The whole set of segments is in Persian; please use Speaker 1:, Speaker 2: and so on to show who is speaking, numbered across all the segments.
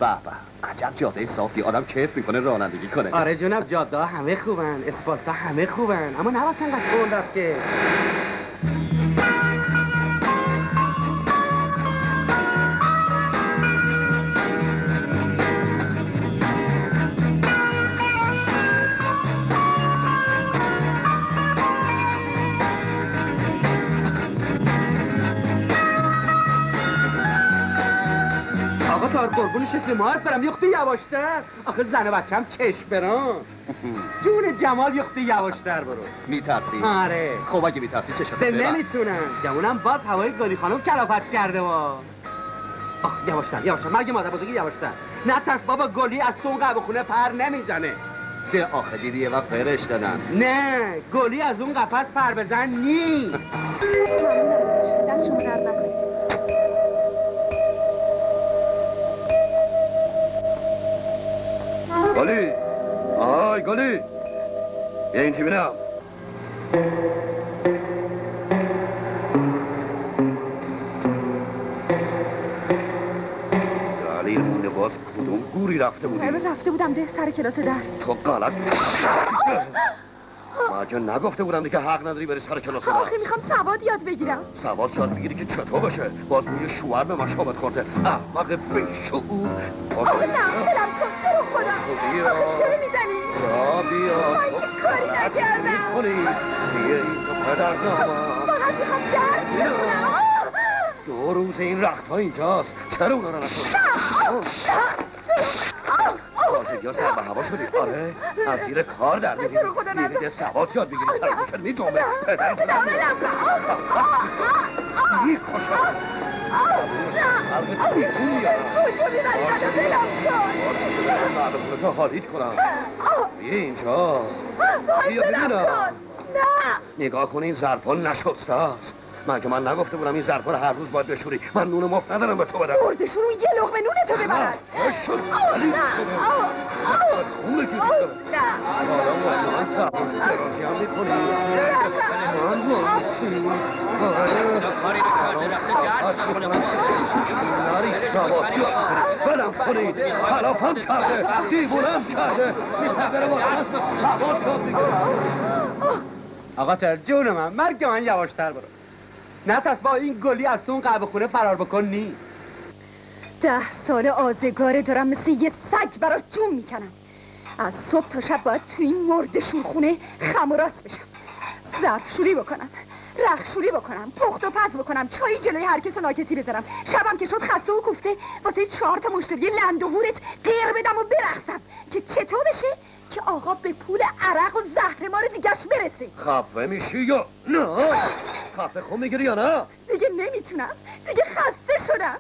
Speaker 1: به به، عجب جاده صافی، آدم کیف میکنه رانندگی کنه.
Speaker 2: آره جناب، جاده همه خوبن، اسفالت همه خوبن، اما نباید انقدر کند رفت که. قربون شکل ماهت برم یختی یواشتر. آخه زن و بچم چشم برام. جون جمال یختی یواشتر برو.
Speaker 1: میترسی؟
Speaker 2: آره.
Speaker 1: خب اگه میترسی چشاتو برم.
Speaker 2: نمیتونم. جمونم باز هوای گلی خانم کلافت کرده ما. یواشتر یواشتر، مرگ مادر بزرگی یواشتر. نه ترس بابا، گلی از تو اون قهوه خونه پر نمیزنه.
Speaker 1: چه آخه دیدی یه وقت فرش دادن.
Speaker 2: نه گلی از اون قفس پر بزن نی.
Speaker 3: دست شما درد نکنید.
Speaker 4: گلی، آهای گلی، بیا اینجا بینم. زلیل مونه باز کدوم گوری رفته بودی؟
Speaker 3: رفته بودم ده سر کلاس درس.
Speaker 4: تو غلط ماجا نگفته بودم دیگه حق نداری بری سر کلاس درس.
Speaker 3: آخه میخوام سواد یاد بگیرم.
Speaker 4: سواد شاید بگیری که چطور باشه؟ باز بوی شوهر به مشابت خورده. احمق بیشعور.
Speaker 3: آخه نه دلم کن تو رو خدا. آخه چرا میزنی؟
Speaker 4: بیا
Speaker 3: من که کاری نکردم.
Speaker 4: بیا این تو پدر نامم.
Speaker 3: فقط میخوام درس بخونم.
Speaker 4: 2 روز این رخت ها اینجاست. چرا اونا رو نشون؟ تازگی ها سر به هوا شدی. آره از زیر کار در میدید. میرید سواد یاد بگیری سر بشن میجامه. پدر تو
Speaker 3: ولم کن.
Speaker 4: یک خوشم قلبت بیخون میارم.
Speaker 3: کجا میبری ولم کن.
Speaker 4: بعد پولتو حالیت کنم. بیا اینجا. بیا ببینم.
Speaker 3: نه
Speaker 4: نگاه کن این ظرفا نشسته است. من نگفته بودم این ظرفا رو هر روز باید بشوری. من نون مفت ندارم به تو بدم.
Speaker 3: بردشون اون یه لقمه نون تو ببرد.
Speaker 4: خون بگیری نه حالا من سبون درازی هم میکنی من مانسی
Speaker 1: کاری به کار نرفته درد نکنه
Speaker 4: ناری سواسی بلم کنید خلافم کرده دیوونم کرده میتبره با دست سواد شد میکنه.
Speaker 2: آقا تر جون مرگ من یواشتر برو. نه ترس با این گلی از تو اون قهوه خونه فرار بکن نی.
Speaker 3: 10 سال آزگاره دارم مثل یه سگ براش جون میکنم. از صبح تا شب باید توی این مرد شورخونه خم و راست بشم. ظرفشوری بکنم، رختشوری بکنم، پخت و پز بکنم، چای جلوی هر کس و ناکسی بذارم. شبم که شد خسته و کوفته واسه 4 تا مشتری لند و هورت غیر بدم و برقصم که چطور بشه که آقا به پول عرق و زهر ما رو دیگهش برسه.
Speaker 4: خفه میشی یا نه؟ خفه خون میگیری یا نه؟
Speaker 3: دیگه نمیتونم، دیگه خسته شدم.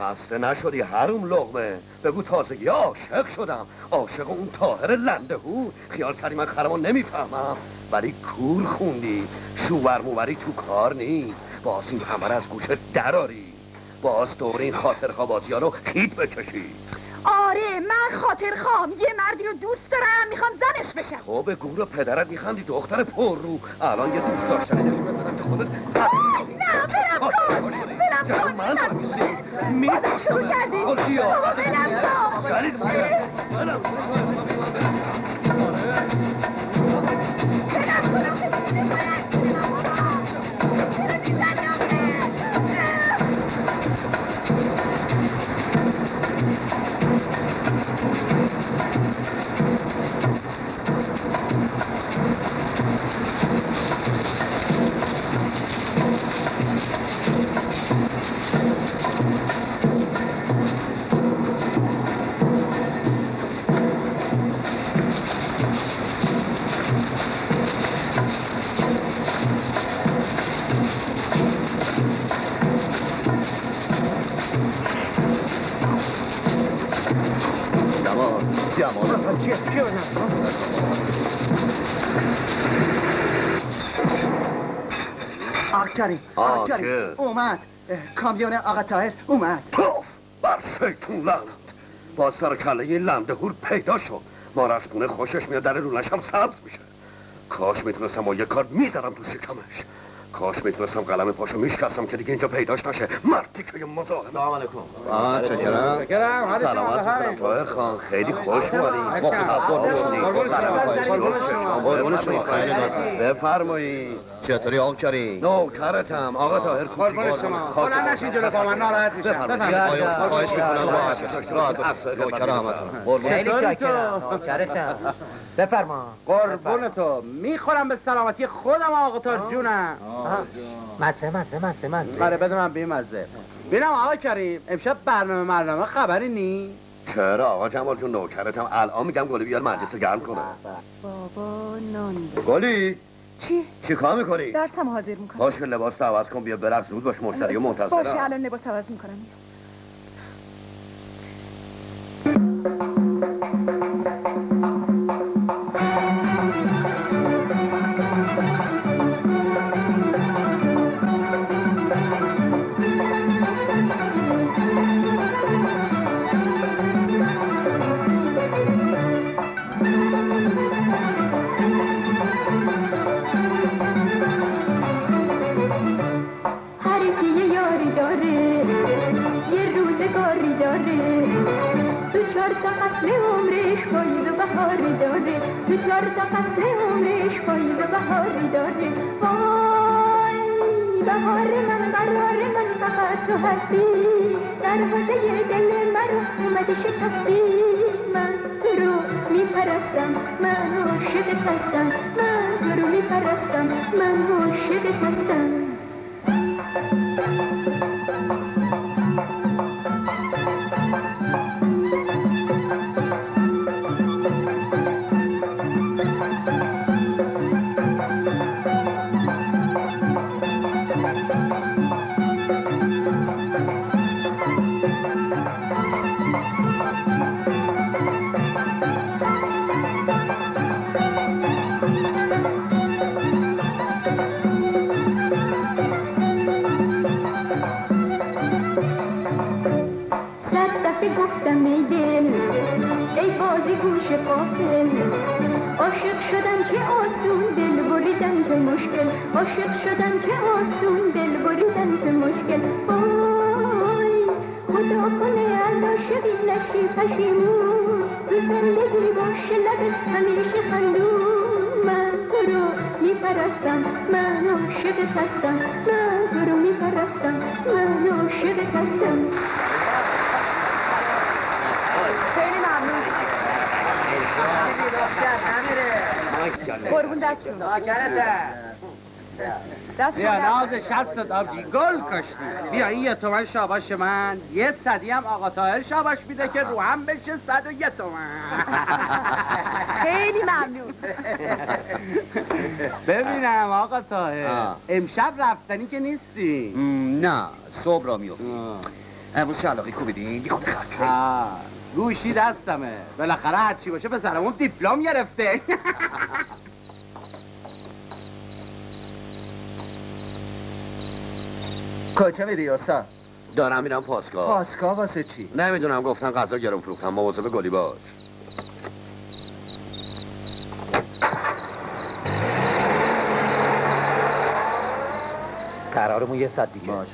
Speaker 4: خسته نشدی حروم لقمه. بگو تازگی عاشق شدم. عاشق اون طاهر لندهو. خیال کردی من خرمون نمیفهمم ولی کور خوندی. شوور موری تو کار نیست. باز این همه از گوشت دراری. باز دور این خاطرخواه بازی ها رو خیط بکشی.
Speaker 3: آره من خاطر خواهم. یه مردی رو دوست دارم میخوام زنش بشم.
Speaker 4: تو به گور پدرت میخندی دختر پر رو. الان یه دوست داشتنی نشونت بدم که خودت
Speaker 3: نه برم کن برم کن.
Speaker 4: من
Speaker 3: بازم شروع کردی. برم
Speaker 5: آقا اومد. کامیون آقا طاهر اومد.
Speaker 4: پوف بر شیطون لعنت. باز سر کله یه لندهور پیدا شد. ما رفتونه خوشش میاد در رونش هم سبز میشه. کاش میتونستم با یه کار میذارم تو شکمش. کاش میتونستم قلم پاشو میشکستم که دیگه اینجا پیداش نشه. مردی که مزاحم.
Speaker 1: سلام علیکم. چکرم.
Speaker 4: سلامت کنم طاهر خان، خیلی خوش اومدید.
Speaker 1: قربون شما.
Speaker 4: بفرمایید.
Speaker 1: چطوری آقا کریم؟
Speaker 4: نوکرتم آقا طاهر کوچیک.
Speaker 2: خودم نشین جلو با من ناراحت میشم.
Speaker 1: خواهش میکنم راحت باش. نوکرم.
Speaker 6: خیلی چاکرم. نوکرتم. بفرما.
Speaker 2: قربون تو میخورم به سلامتی خودم آقا طاهر جونم.
Speaker 6: مزه.
Speaker 2: آره بده من بیمزه. ببینم آقا کریم امشب برنامه خبری نی؟
Speaker 4: چرا آقا جمال جون نوکرتم. الان میگم گلی بیار مجلس گرم کنه.
Speaker 3: بابا نان بده.
Speaker 4: گلی
Speaker 3: چی
Speaker 4: کار میکنی؟
Speaker 3: درسم حاضر میکنم.
Speaker 4: باشه لباس عوض کن بیا برقص زود باش مشتری و منتظرم.
Speaker 3: باشه الان لباس عوض میکنم.
Speaker 7: تو 4 تا فصل عمرش پاییز و بهاری داره. وای بهار من قرار من فقط تو هستی. دروازه دل من اومده شکستی. من تو رو میپرستم من عاشقت هستم. من تو رو میپرستم من عاشقت هستم. گفتم ای دل ای بازی گوش قافل. عاشق شدن که آسون دل بریدن چه مشکل. عاشق شدن که آسون دل بریدن چه مشکل. وای خدا کنه از عاشقی نشی پشیمون. تو زندگی باشه لبت همیشه خندون. من تو رو میپرستم من عاشقت هستم. من تو رو میپرستم من عاشقت هستم.
Speaker 3: خیلی ممنون. قربون دستون.
Speaker 2: بیا ناز 60 آبجی گل کاشتی. بیا این 1 تومن شاباش من. 100 هم آقا طاهر شاباش میده که رو هم بشه 101 تومن.
Speaker 3: خیلی ممنون.
Speaker 2: ببینم آقا طاهر امشب رفتنی که نیستی؟
Speaker 1: نه صبح را میفتی. امروز چه علاقی خوبی دین؟ دی خود خسته.
Speaker 2: گوشی دستمه بالاخره هرچی باشه به سرمون دیپلم گرفته.
Speaker 5: کجا میری استاد؟
Speaker 4: دارم میرم پاسگاه.
Speaker 5: پاسگاه واسه چی؟
Speaker 4: نمیدونم گفتن غذا گرم فروختم. مواظب گلی باش.
Speaker 6: قرارمون 100 دیگه.
Speaker 5: باشه.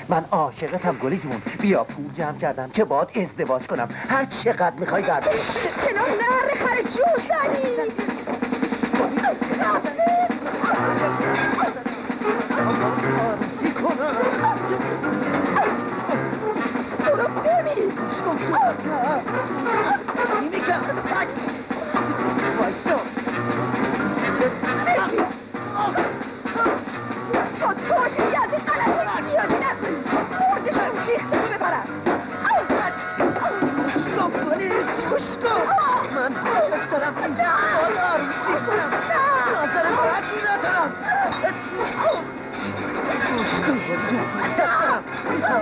Speaker 6: من عاشقتم گلی جون. بیا پول جمع کردم که باهات ازدواج کنم. هر چقدر میخوای بردار.
Speaker 3: کنار نهر خر جو زنی. تو رو ببین. تو توش میگه از این غلط های زیادی نکنی. مردشون ریخته رو ببرن.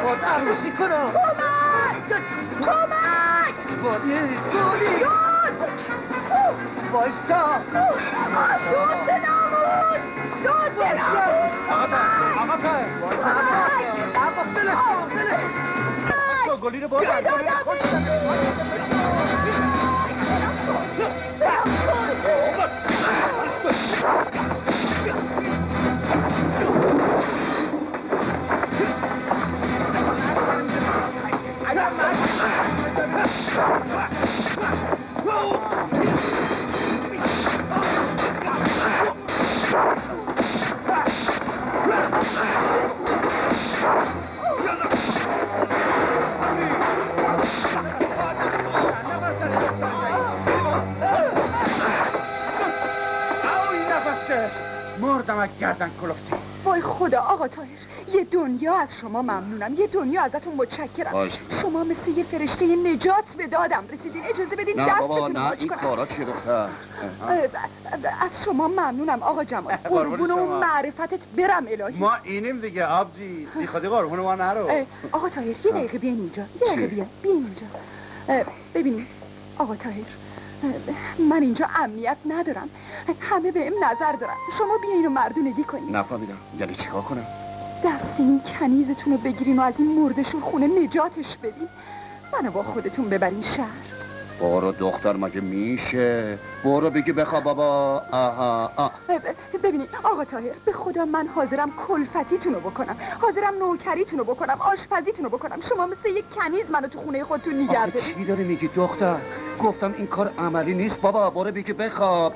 Speaker 6: باید عروسی کنم.
Speaker 3: کمک
Speaker 6: گلی وایستا.
Speaker 3: دوست ناموس
Speaker 2: آقا گلی رو باید مردم گردن کلفتی.
Speaker 3: وای خدا آقا طاهر، یه دنیا از شما ممنونم، یه دنیا ازتون متشکرم. شما مثل یه فرشته نجات به دادم رسیدین. اجازه بدین
Speaker 4: نه بابا
Speaker 3: دستتون
Speaker 4: نه
Speaker 3: باز
Speaker 4: این
Speaker 3: کنم.
Speaker 4: کارا چیه دختر؟
Speaker 3: از شما ممنونم آقا جمال. قربون اون معرفتت برم الهی.
Speaker 2: ما اینیم دیگه آبجی، بی خودی قربون ما نرو.
Speaker 3: آقا طاهر یه دقیقه بیاین اینجا، یه دقیقه بیاین اینجا. ببینید آقا طاهر، من اینجا امنیت ندارم، همه بهم نظر دارن. شما بیاین و مردونگی کنین.
Speaker 4: نفهمیدم یعنی چیکار کنم؟
Speaker 3: دست این کنیزتون رو بگیرین و از این مردشور خونه نجاتش بدین، منو با خودتون ببرین شهر.
Speaker 4: برو دختر مگه میشه؟ برو بگی بخواب بابا. آها
Speaker 3: ببینید آقا طاهر، به خدا من حاضرم کلفتیتون رو بکنم، حاضرم نوکریتون رو بکنم، آشپزیتون رو بکنم. شما مثل یک کنیز منو تو خونه خودتون نگه دارین.
Speaker 4: چی داری میگی دختر؟ گفتم این کار عملی نیست بابا. برو بگی بخواب.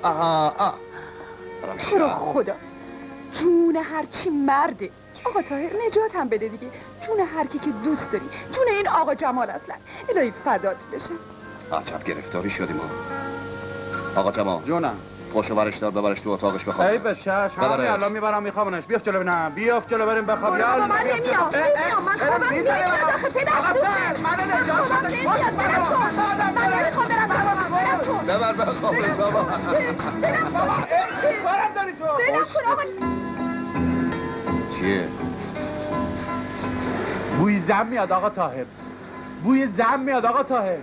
Speaker 3: تو رو خدا جون هرچی مرده آقا طاهر نجاتم بده دیگه. جون هر کی که دوست داری، جون این آقا جمال اصلا. الهی فدات بشه.
Speaker 4: عجب گرفتاری شدیم ما. آقا جمال
Speaker 2: جونم.
Speaker 4: پشت ورش دار ببرش تو اتاقش بخواب.
Speaker 2: ای بچش همین الان میبرم میخوابونش. بیاف جلو ببینم، بیاف جلو بریم بخواب.
Speaker 3: برو بابا من نمیام من خوابم نمیاد آخه پدر سوخته.
Speaker 2: من نجات بده.
Speaker 3: من نمیخوام برم
Speaker 4: ببر بخوابش بابا.
Speaker 2: کارم داری تو.
Speaker 3: برم کن آقا.
Speaker 4: چیه؟
Speaker 2: بوی زن میاد آقا طاهر. بوی زن میاد آقا طاهر.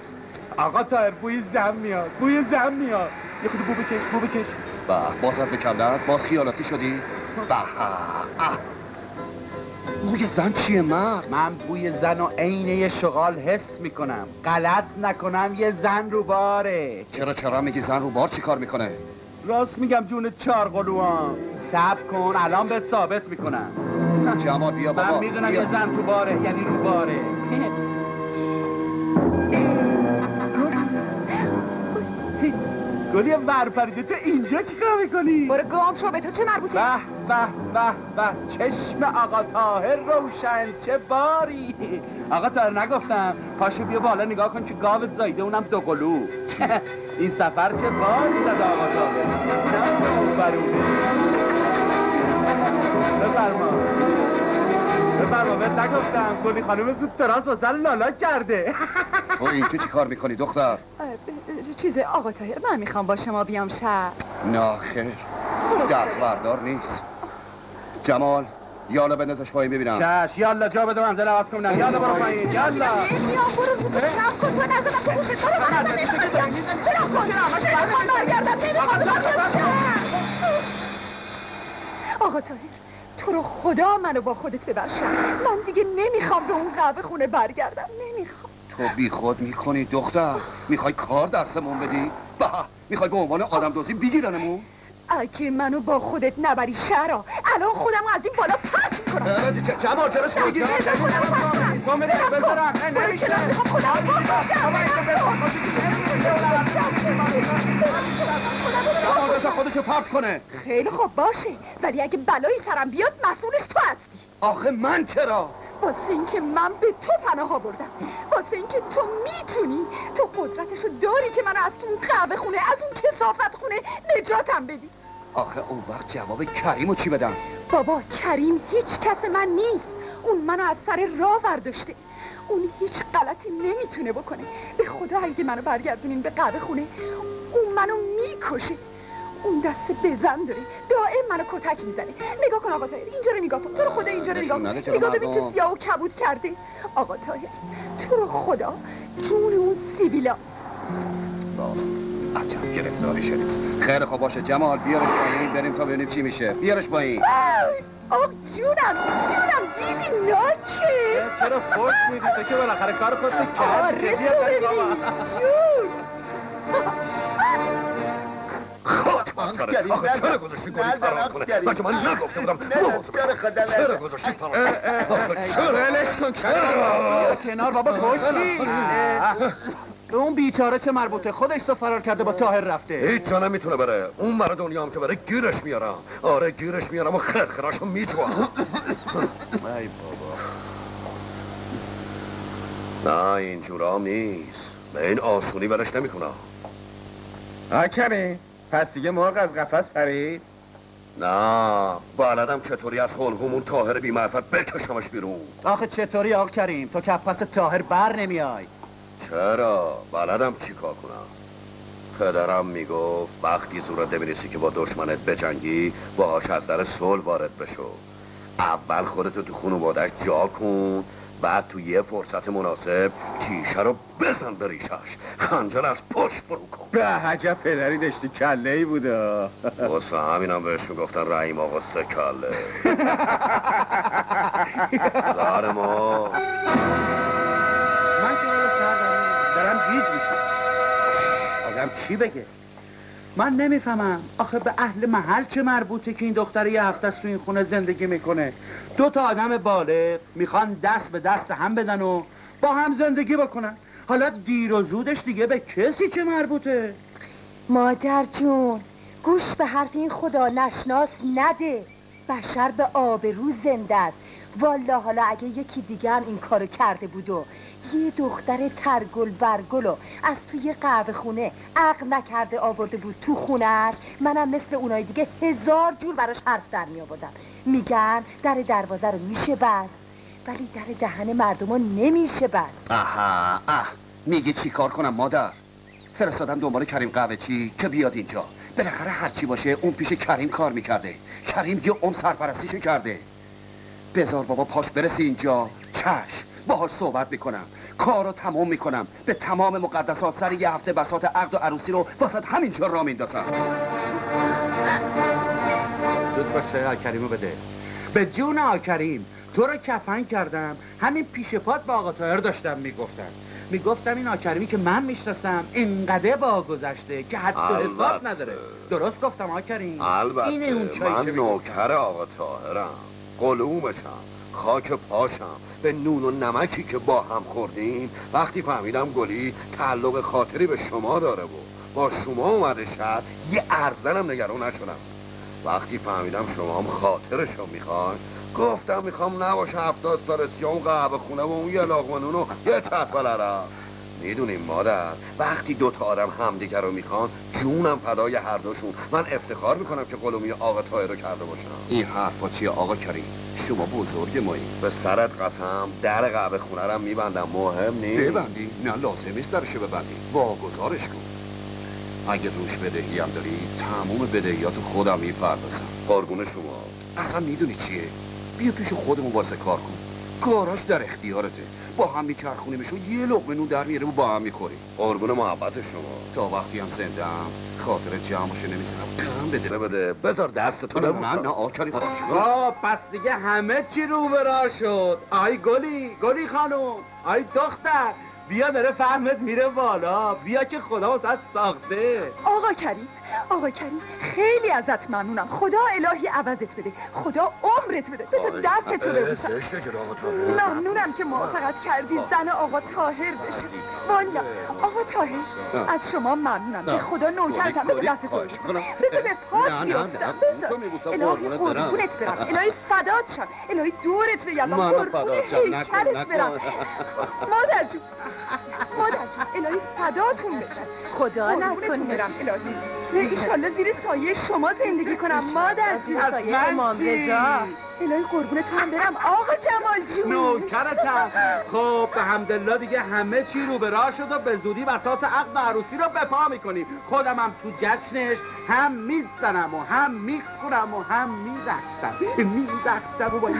Speaker 2: آقا طاهر بوی زن میاد. بوی زن میاد. یه خود بو بکش.
Speaker 4: بازت بکردت؟ باز خیالاتی شدی؟ بوی زن چیه مرد؟
Speaker 2: من بوی زن و عین یه شغال حس میکنم. غلط نکنم یه زن رو باره.
Speaker 4: چرا میگی زن رو بار چی کار میکنه؟
Speaker 2: راست میگم جون چارقلوام. صبر کن الان بهت ثابت میکنم.
Speaker 4: جمال بیا بابا.
Speaker 2: من میدونم یه زن تو باره یعنی رو باره. گلی ورپریده تو اینجا چیکار میکنی؟
Speaker 3: برو گام شو، به تو چه مربوطه؟
Speaker 2: به چشم آقا طاهر روشن چه باری. آقا طاهر نگفتم پاشو بیا بالا نگاه کن که گاوت زایده اونم دو قلو. این سفر چه باری زد آقا طاهر. نه برونه. بفرما بهت نگفتم گلی خانم زود تراس واسه لالا کرده.
Speaker 4: تو اینجا چی کار میکنی دختر؟
Speaker 3: چیزه آقا طاهر، من میخوام با شما بیام شهر.
Speaker 4: نه خیر دست بردار نیست. جمال یالا بندازش پایین ببینم.
Speaker 2: یالا جا بده منزل عوض کنم. یالا برو پایین یالا.
Speaker 3: نمیام برو زود نم کن تو نزدم تو گوشت. برو آقا طاهر تو رو خدا منو با خودت ببر شهر. من دیگه نمیخوام به اون قهوه خونه برگردم. نمیخوام.
Speaker 4: تو بی خود میکنی دختر. میخوای کار دستمون بدی؟ میخوای به عنوان آدم دوزی بگیرنمون؟
Speaker 3: اگه منو با خودت نبری شهرا الان خودم از این بالا پرت میکنم.
Speaker 4: جمال چرا شما گیری؟ خودشو پرت کنه.
Speaker 3: خیلی خوب باشه، ولی اگه بلایی سرم بیاد مسئولش تو هستی.
Speaker 4: آخه من چرا؟
Speaker 3: واسه اینکه من به تو پناه آوردم، واسه اینکه تو میتونی، تو قدرتشو داری که من از اون قهوه خونه، از اون کثافت خونه نجاتم بدی.
Speaker 4: آخه اون وقت جواب کریمو چی بدم؟
Speaker 3: بابا کریم هیچ کس من نیست. اون منو از سر راه برداشته. اون هیچ غلطی نمیتونه بکنه. به خدا اگه منو برگردونین به قهوه خونه اون منو میکشه. اون دست بزن داره دائم منو کتک میزنه. نگاه کن آقا طاهر، اینجا رو نگاه کن. تو رو خدا اینجا رو نگاه کن. نگاه ببین چه سیاه و کبود کرده. آقا طاهر تو رو خدا جون اون سیبیلات.
Speaker 1: عجب گرفتاری شدید. خیلی خوب باشه جمال، بیارش پایین بریم تا ببینیم چی میشه. بیارش پایین.
Speaker 3: آخ جونم دیدی ناکه.
Speaker 2: چرا فوش میدی تو که بالاخره کار خودت کردی؟
Speaker 3: آره جون.
Speaker 4: خاک بسره آخه چرا گذاشتی گلی فرار کنه؟ بچه من نگفته بودم چرا گذاشتی فرار کنه؟
Speaker 2: ولش کن چرا؟ کنار بابا کشتی. به اون بیچاره چه مربوطه؟ خودش تو فرار کرده با طاهر رفته.
Speaker 4: هیچ جا نمیتونه بره. اون مرا دنیا هم که بره گیرش میارم. آره گیرش میارم و خرخراشو میجوام.
Speaker 2: ای بابا
Speaker 4: نه اینجورام نیست. به این آسونی برش نمیکنم.
Speaker 5: کریم پس دیگه مرغ از قفس پرید؟
Speaker 4: نه بلدم چطوری از حلقومون طاهر بی معرفت بکشمش بیرون.
Speaker 2: آخه چطوری آقا کریم؟ تو کفاس طاهر بر نمیای.
Speaker 4: چرا؟ بلدم چی کار کنم. پدرم میگفت وقتی صورت ببینیسی که با دشمنت بجنگی باهاش از در صلح وارد بشو. اول خودتو تو خانواده‌اش جا کن، بعد تو یه فرصت مناسب تیشه رو بزن به ریشش، خنجر از پشت فرو کن.
Speaker 5: به عجب پدری داشتی کله‌ای بوده.
Speaker 4: واسه همینم بهش میگفتن رحیم آقا سه کله. دار ما
Speaker 2: من که بالا سر دارم گیج میشم. آدم چی بگه؟ من نمیفهمم آخه به اهل محل چه مربوطه که این دختر یه هفته است تو این خونه زندگی میکنه. دو تا آدم بالغ میخوان دست به دست هم بدن و با هم زندگی بکنن. حالا دیر و زودش دیگه به کسی چه مربوطه؟
Speaker 8: مادر جون گوش به حرف این خدا نشناس نده. بشر به آبرو زنده است. والا حالا اگه یکی دیگه هم این کارو کرده بود و یه دختر ترگل برگلو از توی قهوه خونه عقل نکرده آورده بود تو خونش، منم مثل اونای دیگه 1000 جور براش حرف در می آوردم. میگن در دروازه رو میشه بست ولی در دهن مردم نمیشه بست.
Speaker 1: میگی چی کار کنم مادر؟ فرستادم دنبال کریم قهوه چی که بیاد اینجا. بالاخره هرچی باشه اون پیش کریم کار میکرده. کریم یه سرپرستیشو کرده. بذار بابا پاش برسی اینجا. چشم باهاش صحبت میکنم، کارو تمام میکنم، به تمام مقدسات سر یه هفته بساط عقد و عروسی رو واسه همینجا را میندازم.
Speaker 2: زود باشه آکریمو بده. به جون آکریم تو رو کفن کردم. همین پیش پات با آقا طاهر داشتم میگفتم این آکریمی که من میشناسم اینقدر با گذشته که حد و حساب نداره. درست گفتم آکریم؟
Speaker 4: البته
Speaker 2: اینه اون چایی
Speaker 4: من
Speaker 2: که
Speaker 4: نوکر آقا طاهرم، قلومشم، خاک پاشم. به نون و نمکی که با هم خوردیم وقتی فهمیدم گلی تعلق خاطری به شما داره و با شما اومده شهر یه ارزنم نگران نشدم. وقتی فهمیدم شما هم خاطرشو میخواین گفتم میخوام نباشه 70 تا رسیه اون قهوه خونه و اون یه لاغمه نون و یه چطفل عرق. میدونیم مادر وقتی دوتا آدم همدیگر رو میخوان جونم فدای هر دوشون. من افتخار میکنم که قلومی آقا طاهر رو کرده باشم.
Speaker 1: این حرفا چیه آقا کریم؟ شما بزرگ مایی.
Speaker 4: به سرت قسم در قهوه خونه رو میبندم. مهم نیست.
Speaker 1: ببندی؟ نه لازم نیست درشو ببندی. واگذارش کن. اگه روش بدهی هم داری تموم بدهیاتو خودم میپردازم.
Speaker 4: قربون شما.
Speaker 1: اصلا میدونی چیه؟ بیا پیش خودمون واسه کار کن. کاراش در اختیارته. با هم میچرخونیمش و یه لقمه نون در میاره و با هم میخوریم.
Speaker 4: قربون محبت شما.
Speaker 1: تا وقتی هم زنده ام خاطر جمعشو نمیزنم. کم بده
Speaker 4: بده بذار دستتو
Speaker 1: من نه آکاری
Speaker 2: پس دیگه همه چی رو برا شد. آی گلی خانم، آی دختر، بیا داره فهمت میره بالا. بیا که خدا واسه ساخته.
Speaker 3: آقا کریم خیلی ازت ممنونم. خدا الهی عوضت بده، خدا عمرت بده. بذار دستتو ببوسم. ممنونم که موافقت کردی زن آقا طاهر بشه. والا آقا طاهر از شما ممنونم. به خدا نوکرتم. بذار دستتو ببوسم. بذار به پات بیافتم. بذار الهی قربونت برم، الهی فدات شم، الهی دورت بگردم، قربون هیکلت برم. مادر جون الهی فداتون بشم.
Speaker 8: خدا نکنه
Speaker 3: برم الهی. ایشالله زیر سایه شما زندگی کنم مادر جون.
Speaker 8: سایه امام رضا.
Speaker 3: الهی قربون تو هم برم آقا جمال جون.
Speaker 2: نوکرتم. خب به حمدالله دیگه همه چی رو به راه شد و به زودی بساط عقد عروسی رو به پا میکنیم. خودم هم تو جشنش هم میزنم و هم میخورم و هم میرقصم و باید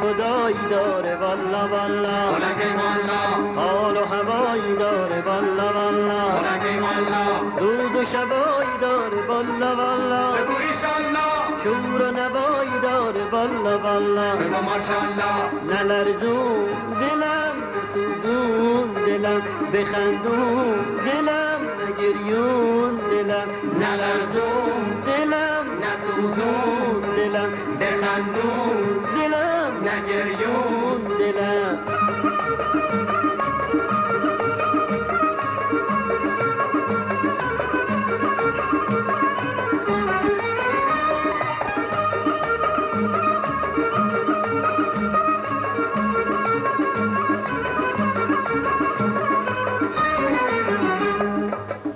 Speaker 9: خدایی داره والا والا حال و هوایی داره والا والا روز و شبایی داره والا والا شور و نوایی داره والا والا نلرزون دلم بسوزون دلم بخندون دلم نگریون دلم نلرزون دلم نسوزون دلم بخندون دلم نگریون دلم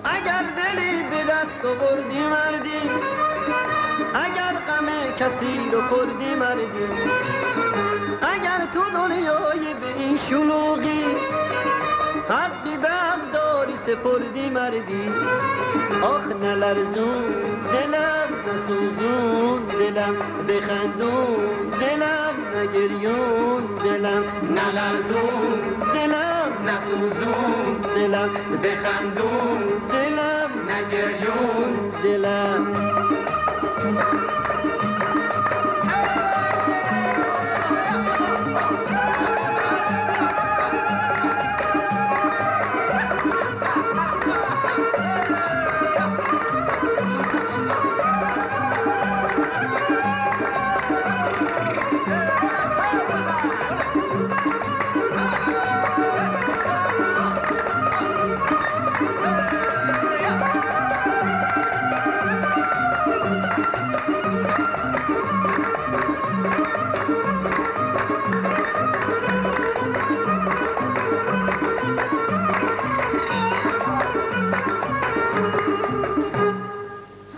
Speaker 9: اگر دلی به دست آوردی مردی اگر غم کسی رو خوردی مردی اگر تو دنیای به این شلوغی حقی به حق داری سپردی مردی آخ نلرزون دلم نسوزون دلم بخندون دلم نگریون دلم نلرزون دلم نسوزون دلم بخندون دلم نگریون دلم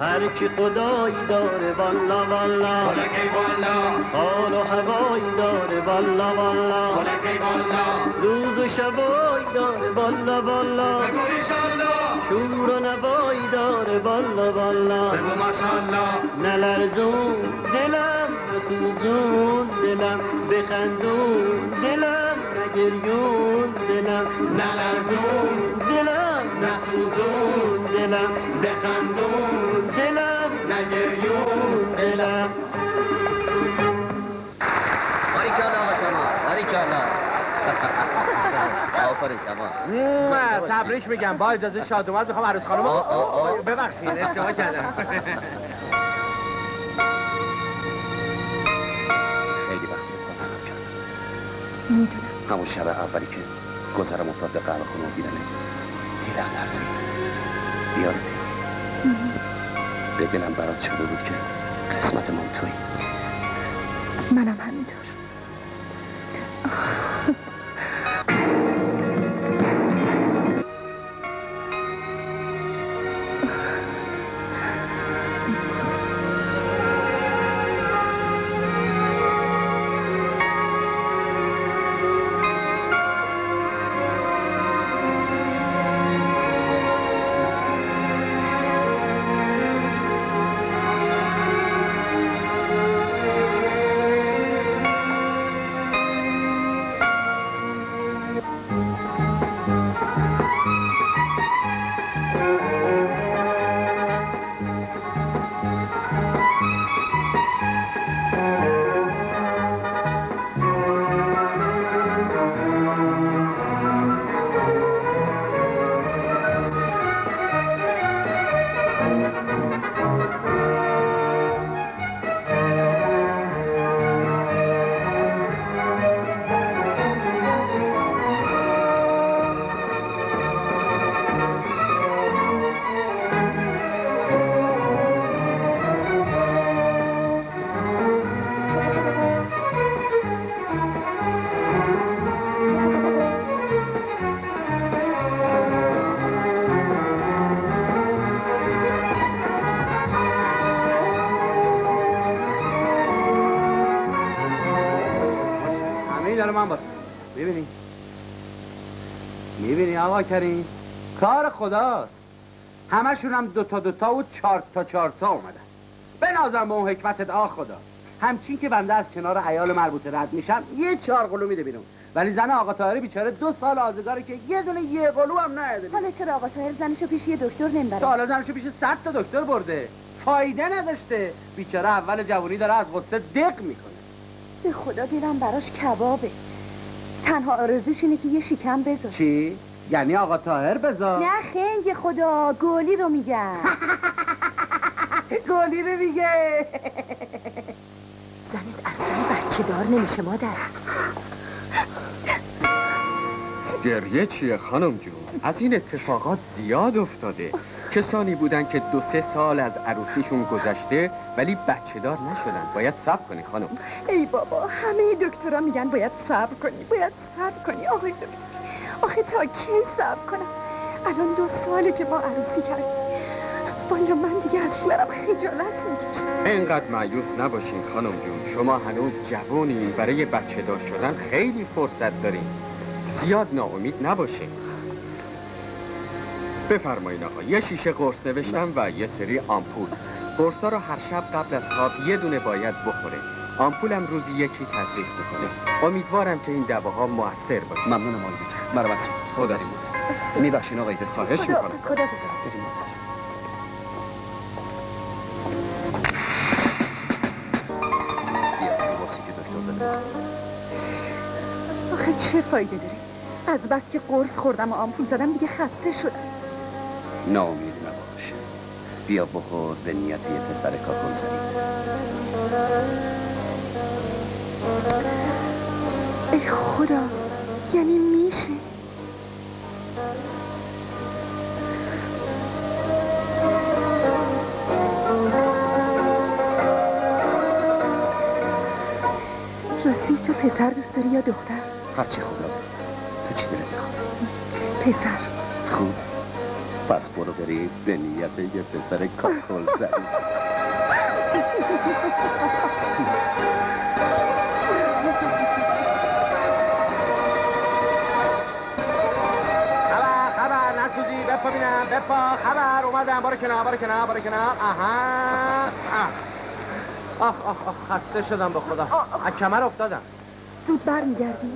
Speaker 9: هر کی خدایی داره والا والا حال و هوایی داره والا والا روز و شبایی داره والا والا شور و نوایی داره والا والا نلرزون دلم نسوزون دلم بخندون دلم نگریون دلم نلرزون دلم نسوزون دلم بخندون دلم نگریون دلم
Speaker 1: باریکلا آقا شما باریکلا آفرین شما
Speaker 2: تبریک میگم با اجازه شادومت میخوام عروس خانم ببخشید اشتباه کردم
Speaker 1: خیلی وقت صبر کردم
Speaker 3: میدونم
Speaker 1: همون شب اولی که گذرم افتاد به قهوه خونه و دیدمه دیدم لرزید بیارته به دلم برات شده بود که قسمت من تویی
Speaker 3: منم همینطور
Speaker 2: من باشه. میبینی آقا کریم کار خداست. همشون هم دوتا و چهار تا اومدن. بنازم به اون حکمتت آ خدا. همچین که بنده از کنار عیال مربوطه رد میشم یه 4 قلو میده بیرون، ولی زن آقا طاهری بیچاره 2 سال آزگاره که یه دونه 1 قلو هم نده.
Speaker 8: حالا چرا آقا طاهر زنشو پیش یه دکتر نمیبره؟
Speaker 2: تا حالا زنشو پیش 100 تا دکتر برده، فایده نداشته. بیچاره اول جوانی داره از غصه دق میکنه.
Speaker 8: به خدا دیدم براش کبابه. تنها آرزوش اینه که یه شکم بذار.
Speaker 2: چی؟ یعنی آقا طاهر بذار؟
Speaker 8: نه خنگ خدا، گولی رو میگم.
Speaker 2: گولی رو میگه.
Speaker 8: زنت اصلا بچه دار نمیشه مادر.
Speaker 5: گریه چیه خانم جون؟ از این اتفاقات زیاد افتاده. کسانی بودن که 2-3 سال از عروسیشون گذشته ولی بچه دار نشدن. باید صبر کنی خانم.
Speaker 3: ای بابا، همه دکترها میگن باید صبر کنی آقای دکتر. آخه تا کی صبر کنم؟ الان 2 ساله که ما عروسی کردیم. والا من دیگه از شوهرم خجالت میکشم.
Speaker 5: اینقدر مایوس نباشین خانم جون. شما هنوز جوانین، برای بچه دار شدن خیلی فرصت دارین. زیاد ناامید نباشین. بفرمایین آقا، یه شیشه قرص نوشتم و یه سری آمپول. قرصا رو هر شب قبل از خواب یه دونه باید بخوره. آمپولم روزی 1 تزریق میکنه. امیدوارم که این دواها موثر باشه.
Speaker 1: ممنونم آقای دکتر. مرحمت. خدا میبخشین آقای دکتر.
Speaker 5: خواهش میکنم.
Speaker 8: خدا بزرگ.
Speaker 3: آخه چه فایده داره؟ از بس که قرص خوردم و آمپول زدم دیگه خسته شدم.
Speaker 1: ناامید نباش. بیا بخور، به نیت یه پسر کاکل زنی.
Speaker 3: ای خدا، یعنی میشه؟ راستی تو پسر دوست داری یا دختر؟
Speaker 1: هرچی خدا. تو چی دلت میخواد؟
Speaker 3: پسر.
Speaker 1: خوب. پس برو بری به نیت یه پسر کاکل زنی.
Speaker 2: خبر نسوزی بپا بینم بپا. خبر اومدم. بارو کنار. آها. آخ خسته شدم به خدا. از کمر افتادم.
Speaker 3: زود برمیگردی؟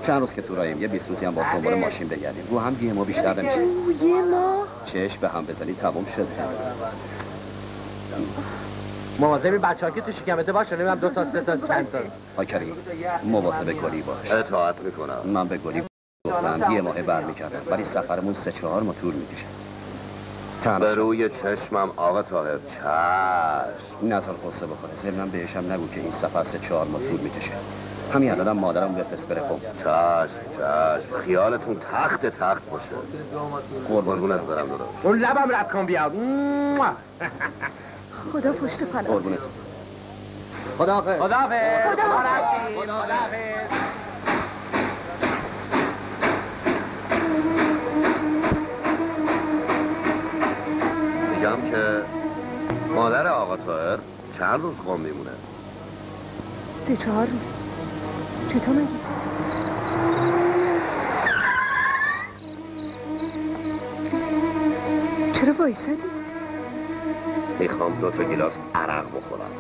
Speaker 1: چند روز که تو رایم یه 20 روزی هم با دنبال ماشین بگردیم. رو هم یه ما بیشتر نمیشه.
Speaker 3: یه ما؟
Speaker 1: چشم به هم بزنی تمام شد.
Speaker 2: مواظب بچه‌ها که تو شکمته باشه. نمیدونم 2 تا 3 تا چند تا.
Speaker 1: آقای کریم مواظب گلی باش.
Speaker 4: اطاعت میکنم.
Speaker 1: من به گلی گفتم یه ماه برمیگردم، ولی سفرمون 3-4 ماه طول میکشه.
Speaker 4: به روی چشمم آقا طاهر. چشم.
Speaker 1: نظر قصه بخوره. ضمناً بهشم نگو که این سفر 3-4 ماه طول میکشه. همین الانم مادرم بفرست بره خب.
Speaker 4: چشم. خیالتون تخت باشه. قربونت برم داداش.
Speaker 2: اون لبم رد کن بیا.
Speaker 3: خدا پشت پناه.
Speaker 1: قربونت.
Speaker 2: خداحافظ.
Speaker 3: خداحافظ.
Speaker 4: میگم که مادر آقا طاهر چند روز قم میمونه؟
Speaker 3: 3-4 روز. چطور مگه؟ چرا وایسادی؟
Speaker 4: میخوام 2 تا گیلاس عرق بخورم.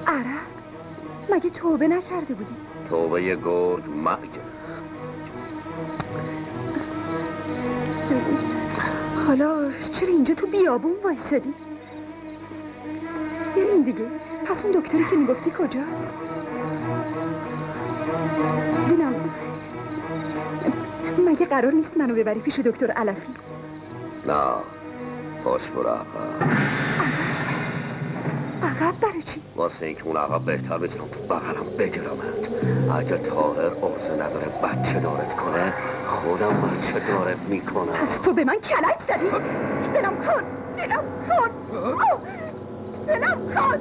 Speaker 3: عرق؟ مگه توبه نکرده بودی؟
Speaker 4: توبه گرگ مرگ.
Speaker 3: حالا چرا اینجا تو بیابون وایسادی؟ بریم دیگه. پس اون دکتری که میگفتی کجاست؟ بینم مگه قرار نیست منو ببری پیش دکتر علفی؟
Speaker 4: نه باش برو عقب.
Speaker 3: عقب برای چی؟
Speaker 4: واسه اینکه اون عقب بهتر بتونم تو بغلم بگیرمت. اگه طاهر عرضه نداره بچه دارت کنه خودم بچه دارت میکنم.
Speaker 3: پس تو به من کلک زدی؟ دلم کن دلم کن دلم کن.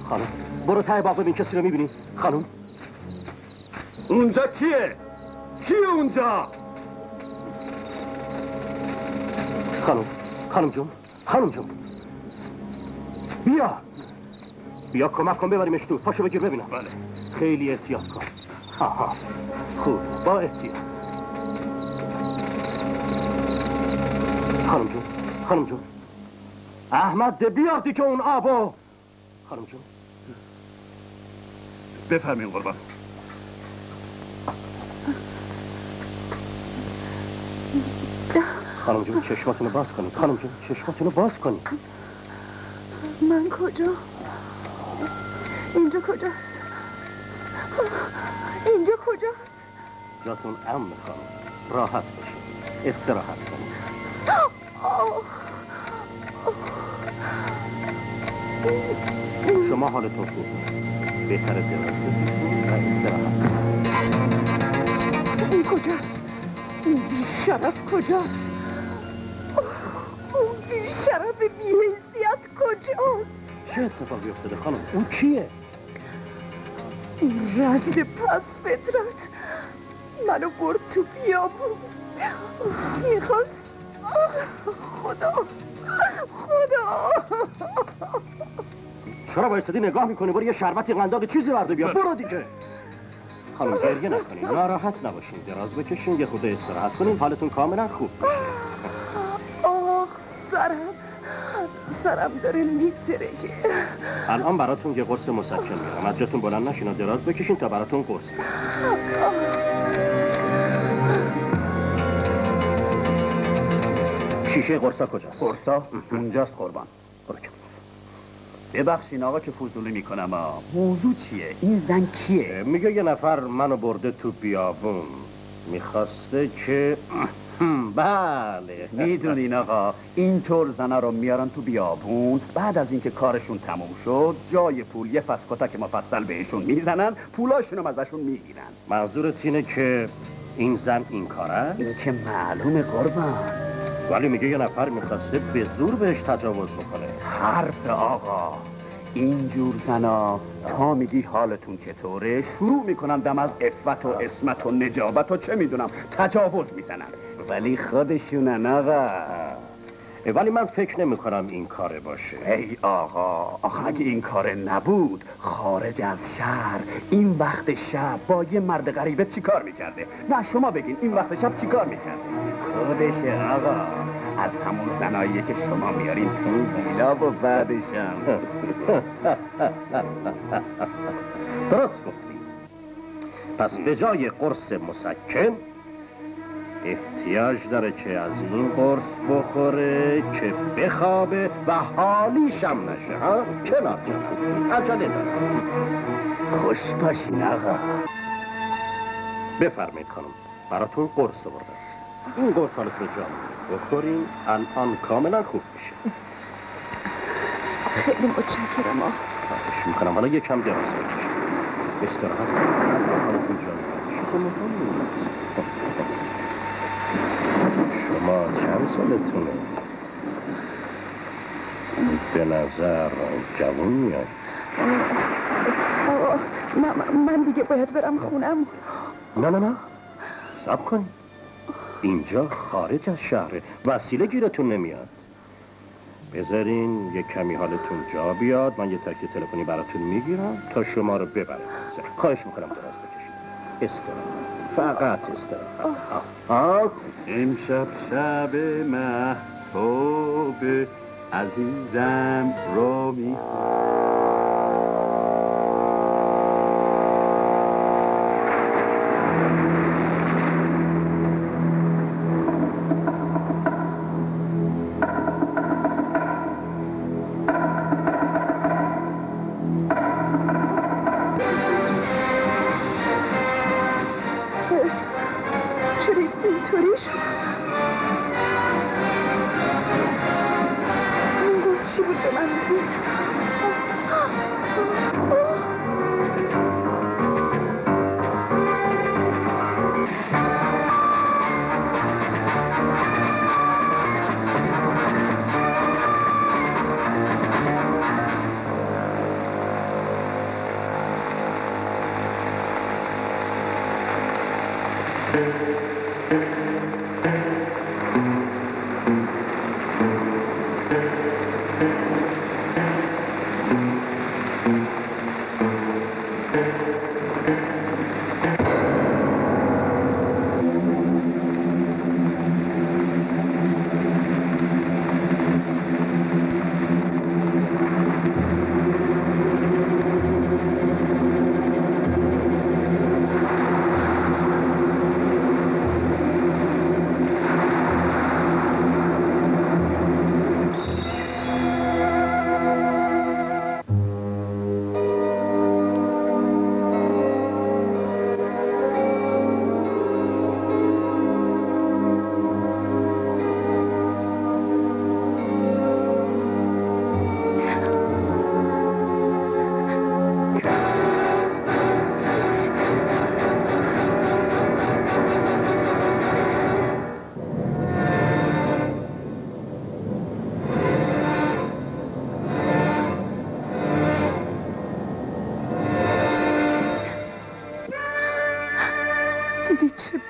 Speaker 4: خانم برو ته باغ ببین کسی رو میبینی؟ خانم
Speaker 1: اونجا کیه؟ کیه اونجا؟
Speaker 4: خانم جون بیا کمک کن ببریمش تو. پاشو بگیر ببینم.
Speaker 1: بله.
Speaker 4: خیلی احتیاط کن. آها خوب با احتیاط. خانم جون احمد بیار دیگه اون آبو. خانم جون
Speaker 1: بفرمین قربان.
Speaker 4: خانم جون چشماتونو باز کنید. خانم جون چشماتونو باز کنید.
Speaker 3: من کجا؟ اینجا کجاست؟ اینجا کجاست؟
Speaker 4: جاتون امن خانم. راحت باشید. استراحت کنید. شما حالتون خوب. بهتره دراز بزنید و استراحت کنید.
Speaker 3: این کجاست؟ این بیشرف کجاست؟ اون بیشرف بی‌حیثیت کجاست؟
Speaker 4: چه اتفاقی افتاده خانم؟ اون کیه؟
Speaker 3: این رزد پس فطرت منو برد تو بیابون. میخواست خدا
Speaker 4: چرا بایستدی نگاه میکنی؟ برو یه شربتی قنداق چیزی برده بیا. برو دیگه. خانم گریه نکنین، ناراحت نباشین، دراز بکشین، یه خود استراحت کنین، حالتون کاملا خوب بشه.
Speaker 3: آخ سرم داره میترکه.
Speaker 4: الان براتون یه قرص مسکن میارم. از جاتون بلند نشین و دراز بکشین تا براتون قرص میارم. شیشه قرصا کجاست؟
Speaker 1: قرصا اونجاست قربان. ببخشین آقا که فضولی میکنم. موضوع چیه؟ این زن کیه؟
Speaker 4: میگه یه نفر منو برده تو بیابون، میخواسته که بله
Speaker 1: میدونین آقا اینطور زنا رو میارن تو بیابون، بعد از اینکه کارشون تموم شد جای پول یه فسکتک مفصل بهشون میزنن، پولاشونو ازشون میگیرن.
Speaker 4: منظورت اینه که این زن این کاره؟
Speaker 1: این که معلومه قربان.
Speaker 4: ولی میگه یه نفر میخواسته به زور بهش تجاوز بکنه.
Speaker 1: حرف آقا. اینجور زنا تا میگی حالتون چطوره شروع میکنن دم از عفت و عصمت و نجابت و چه میدونم تجاوز میزنن، ولی خودشونن آقا.
Speaker 4: ولی من فکر نمی کنم این کاره باشه.
Speaker 1: ای آقا اگه این کاره نبود خارج از شهر این وقت شب با یه مرد غریبه چی کار میکرده؟ نه شما بگین این وقت شب چی کار میکرده؟ خودشه آقا، از همون زناییه که شما میارین تو ویلا و بعدشم.
Speaker 4: درست گفتی. پس به جای قرص مسکن احتیاج داره که از این قرص بخوره که بخوابه و حالیشم نشه. ها کنار جانم، عجله دارم.
Speaker 6: خوش باشین آقا.
Speaker 4: بفرمایید خانم، براتون قرص بردم. این قرص حالتون رو جا بخورین، الان کاملا خوب میشه.
Speaker 8: خیلی متشکرم آقا.
Speaker 4: خواهش میکنم حالا یکم دراز بکشید. استراحت کنید، حالتون جا میشه. شما چند سالتونه؟ به نظر جوون میاد.
Speaker 8: آقا من دیگه باید برم خونم.
Speaker 4: نه صبر کن، اینجا خارج از شهره، وسیله گیرتون نمیاد. بذارین یک کمی حالتون جا بیاد، من یه تاکسی تلفنی براتون میگیرم تا شما رو ببرم. خواهش میکنم دراز بکشید. استراحت، فقط استراحت.
Speaker 2: امشب شب محتاب عزیزم رو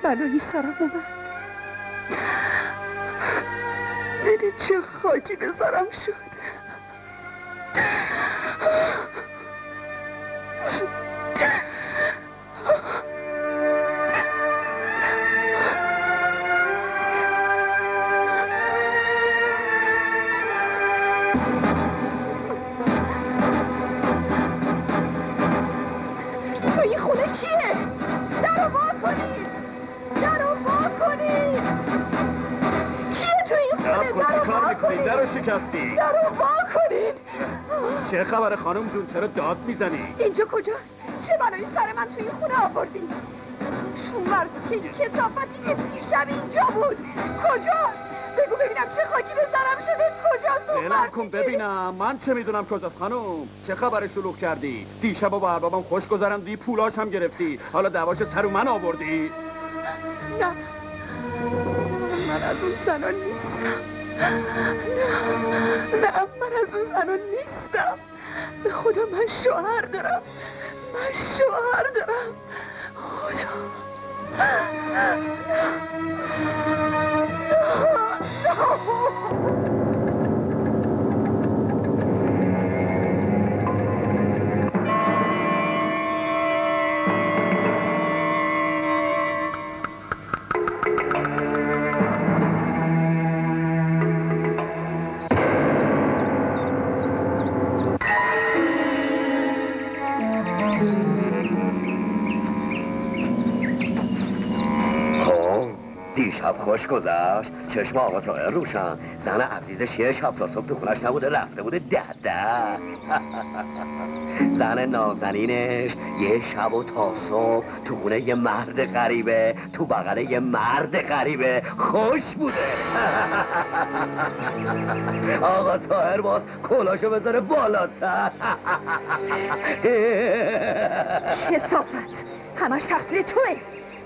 Speaker 8: بلایی سرم اومد. دیدی چه خاکی به سرم شد. تو این خونه کیه؟ درو وا کنید، درو وا کنید. کیه تو این خونه؟ درو وا کنید.
Speaker 2: درو شکستی.
Speaker 8: درو وا کنید.
Speaker 2: چه خبر خانم جون، چرا داد میزنی؟
Speaker 8: اینجا کجاست؟ چه بلایی سر من تو این خونه آوردی؟ شومر که کثافتی که دیشب اینجا بود کجاست؟ بگو ببینم چه خاکی به سرم شده. کجاست اون
Speaker 2: اعلام کن ببینم. من چه میدونم کجاست خانم؟ چه خبر شلوغ کردی؟ دیشب با اربابم خوش گذرندی، پولاش هم گرفتی، حالا دعواش سر من آوردی؟
Speaker 8: نه من از اون زنان نیستم. نه من از اون زنان نیستم. به خدا من شوهر دارم. من شوهر دارم. خدا
Speaker 4: دیشب خوش گذشت. چشم آقا طاهر روشن. زن عزیزش یه شب تا صبح تو خونش نبوده، رفته بوده 10. زن نازنینش یه شب و تا صبح تو خونه یه مرد غریبه، تو بغل یه مرد غریبه خوش بوده. آقا طاهر باز کلاشو بذاره بالاتر.
Speaker 3: کثافت، همش تقصیر توه.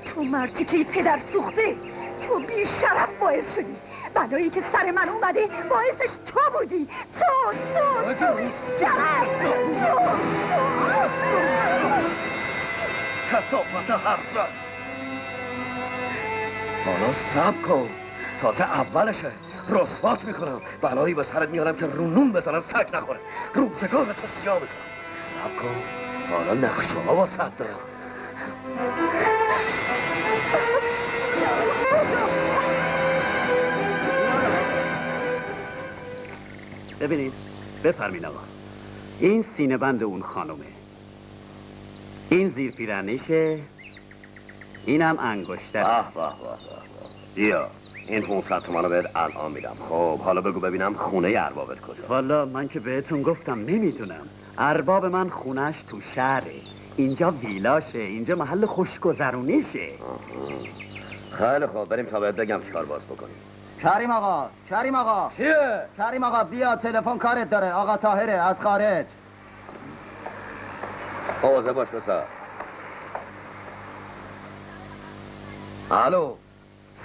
Speaker 3: تو مردی که پدر سوخته، تو بی شرف باعث شدی. بلایی که سر من اومده باعثش تو بودی. تو بی شرف.
Speaker 4: کثافت حرف زد. حالا صبر کن، تازه اولشه. رسوات میکنم، بلایی به سرت میارم که رو نون بزنم سگ نخوره. روزگار تو سیاه میکنم. صبر کن، حالا نقشه ها با صد دارم.
Speaker 2: ببینید، بفرمین آقا. این سینه بند اون خانومه، این زیر پیرنشه، اینم انگشتر.
Speaker 4: بیا این 500 تومنو بهت الان میدم. خب حالا بگو ببینم خونه اربابت کجا؟
Speaker 2: والا من که بهتون گفتم نمیدونم. ارباب من خونش تو شهره، اینجا ویلاشه، اینجا محل خوشگذرونیشه.
Speaker 4: خیلی خوب، بریم تا بهت بگم چیکار باز بکنیم.
Speaker 6: کریم آقا، کریم آقا.
Speaker 4: چیه؟
Speaker 6: کریم آقا بیا، تلفن کارت داره. آقا طاهره از خارج.
Speaker 4: آوازه باش بسر. الو،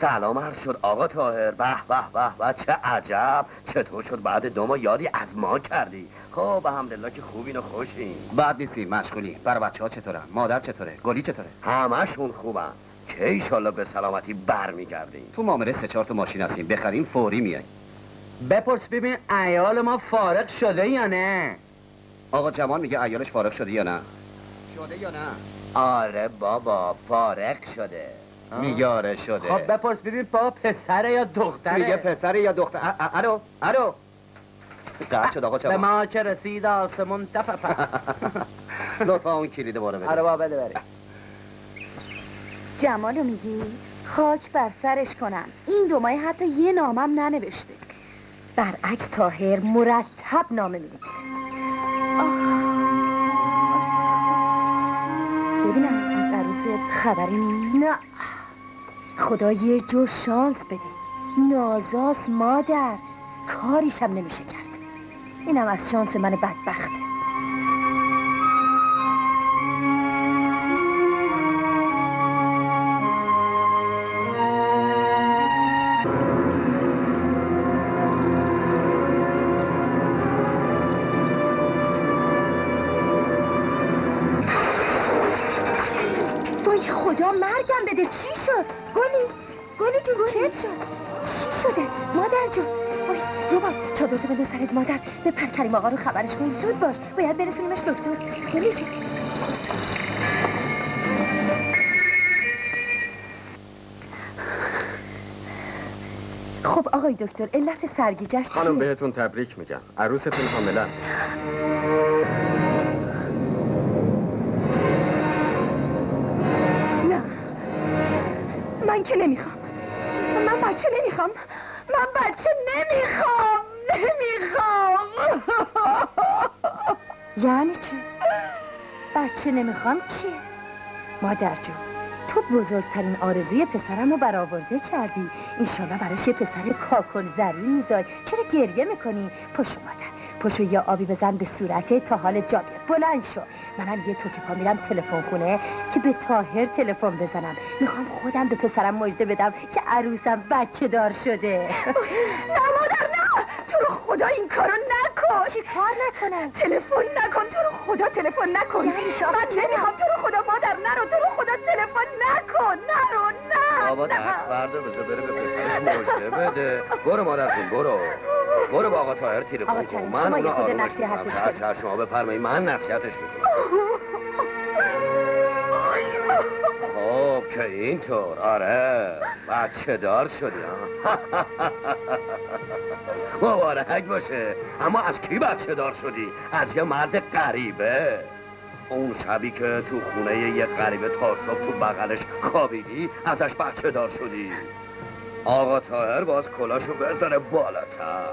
Speaker 4: سلام عرض شد آقا طاهر. به به به به، چه عجب. چطور شد بعد 2 ماه یادی از ما کردی؟ خب الحمدلله که خوبین و خوشین.
Speaker 1: بعد نیستیم، مشغولی. برای بچه ها چطورن؟ مادر چطوره؟ گلی چطوره؟
Speaker 4: همشون خوبن. که ایشالله به سلامتی برمیگردین.
Speaker 1: تو معامله 3-4 تا ماشین هستیم، بخریم فوری میای.
Speaker 6: بپرس ببین عیال ما فارغ شده یا نه؟
Speaker 1: آقا جمال میگه عیالش فارغ شده یا نه؟ شده یا نه؟
Speaker 6: آره بابا فارغ شده.
Speaker 1: میگه آره شده.
Speaker 6: خب بپرس ببین بابا پسره یا دختره؟
Speaker 1: میگه پسره یا دختر. الو قطع شد آقا
Speaker 6: به
Speaker 1: جمال.
Speaker 6: ما که رسید آسمون تفپر.
Speaker 1: لطفا اون کلید باره بده.
Speaker 6: آره بابا بده بره.
Speaker 3: جمالو میگی؟ خاک بر سرش کنن. این 2 ماه حتی یه نامم ننوشته.
Speaker 8: برعکس طاهر مرتب نامه می‌نویسه. ببینم از عروست خبری نیست؟ نه. خدا یه جو شانس بده. نازاست مادر، کاریش هم نمیشه کرد. اینم از شانس من بدبخته. خدا مرگم بده. چی شد؟ گلی جون چه شد؟ چی شده؟ مادر جون وای جوان چادرتو بده سرت مادر. بپر کریم آقا رو خبرش کن. زود باش، باید برسونیمش دکتر. گلی جون خب آقای دکتر علت سرگیجه‌اش چیه؟
Speaker 5: خانم بهتون تبریک میگم، عروستون حامله است.
Speaker 3: من که نمیخوام. من بچه نمیخوام.
Speaker 8: یعنی چه؟ بچه نمیخوام چیه؟ مادر جون تو بزرگترین آرزوی پسرم رو برآورده کردی. انشالله براش یه پسر کاکل زرین میذاری. چرا گریه میکنی؟ پشو مادر، پشو یا آبی بزن به صورته تا حال جا بیاد. بلند شو. منم یه توکی پا میرم تلفن خونه که به طاهر تلفن بزنم. میخوام خودم به پسرم مژده بدم که عروسم بچه دار شده.
Speaker 3: نه مادر نه، تو رو خدا این کارو نکن.
Speaker 8: چی کار نکنم؟
Speaker 3: تلفن نکن، تو رو خدا تلفن نکن.
Speaker 8: یعنی چه؟
Speaker 3: من نمیخوام، تو رو خدا مادر نرو، تو رو خدا تلفن نکن. نرو نه.
Speaker 4: بابا دست برده بذار بره به پسرش مژده بده. برو مادر جون برو با آقا طاهر تلفن کن. من اونو آرومش میکنم. شما بفرمایید من نصیحتش میکنم. خب که اینطور آره بچه دار شدی ها. مبارک باشه. اما از کی بچه دار شدی؟ از یه مرد غریبه. اون شبی که تو خونه یه غریبه تا صبح تو بغلش خوابیدی ازش بچه دار شدی. آقا طاهر باز کلاشو بذاره بالاتر.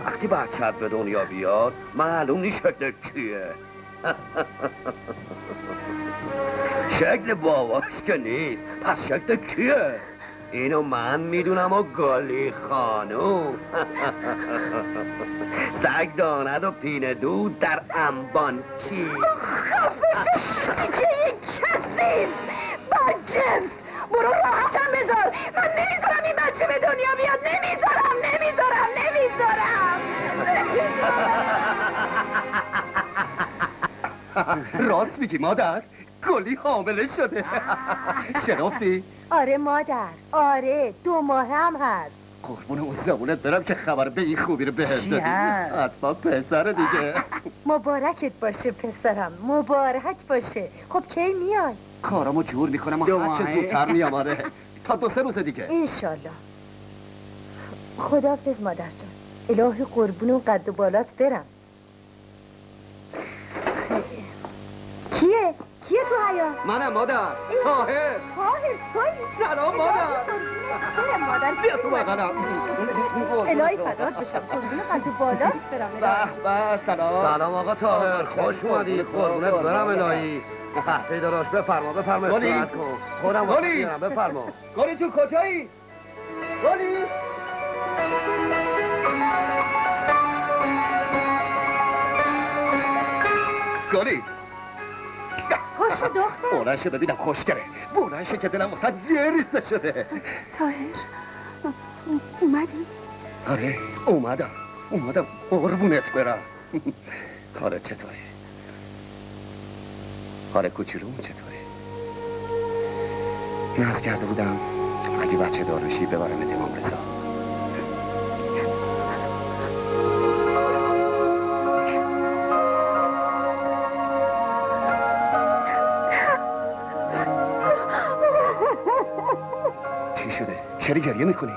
Speaker 4: وقتی بچت به دنیا بیاد معلوم نیست شکل کیه. شکل باباش که نیست، پس شکل کیه؟ اینو من میدونم و گلی خانوم. سگ داند و پینه دوز در انبان کی؟
Speaker 3: خفشو دیگه یک کسی بدجنس. برو راحتم بذار. من نمیذارم این بچه به دنیا بیاد. نمیذارم.
Speaker 1: راست میگی مادر؟ گلی حامله شده. شنفتی؟
Speaker 8: آره مادر، آره 2 ماه هم هست.
Speaker 1: قربون اون زبونت برم که خبر به این خوبی رو بهت
Speaker 6: چی
Speaker 1: دادی.
Speaker 6: هست؟
Speaker 1: حتما پسر دیگه.
Speaker 8: مبارکت باشه پسرم، مبارک باشه. خب کی میای؟
Speaker 1: کارامو جور میکنم و هرچه زودتر میام. آره تا 2-3 روز دیگه
Speaker 8: انشالله. خداحافظ مادر جان. الهی قربون اون قد و بالات برم. کیه تو حیات؟
Speaker 1: منم مادر. طاهر
Speaker 8: تویی؟
Speaker 1: سلام مادر.
Speaker 8: مادر
Speaker 1: بیا تو بغلم.
Speaker 8: الهی فدات بشم. قربون قد و بالات برم.
Speaker 1: به سلام.
Speaker 4: سلام آقا طاهر، خوش اومدی. قربونت برم الهی. قهوه داراش بفرما استراحت کن. خودم میارم. بفرما.
Speaker 1: گلی تو کجایی؟ گلی گلی
Speaker 3: خوش دختر.
Speaker 1: بلنشه ببینم خوشگله. بلنشه که دلم واسه یه ریسته شده.
Speaker 3: طاهر اومدی؟
Speaker 1: آره اومدم قربونت برم. حالت چطوره؟ حال کوچولوم چطوره؟ ناز کرده بودم اگه بچه دارشی ببرم امام رضا. چی شده؟ چرا گریه میکنی؟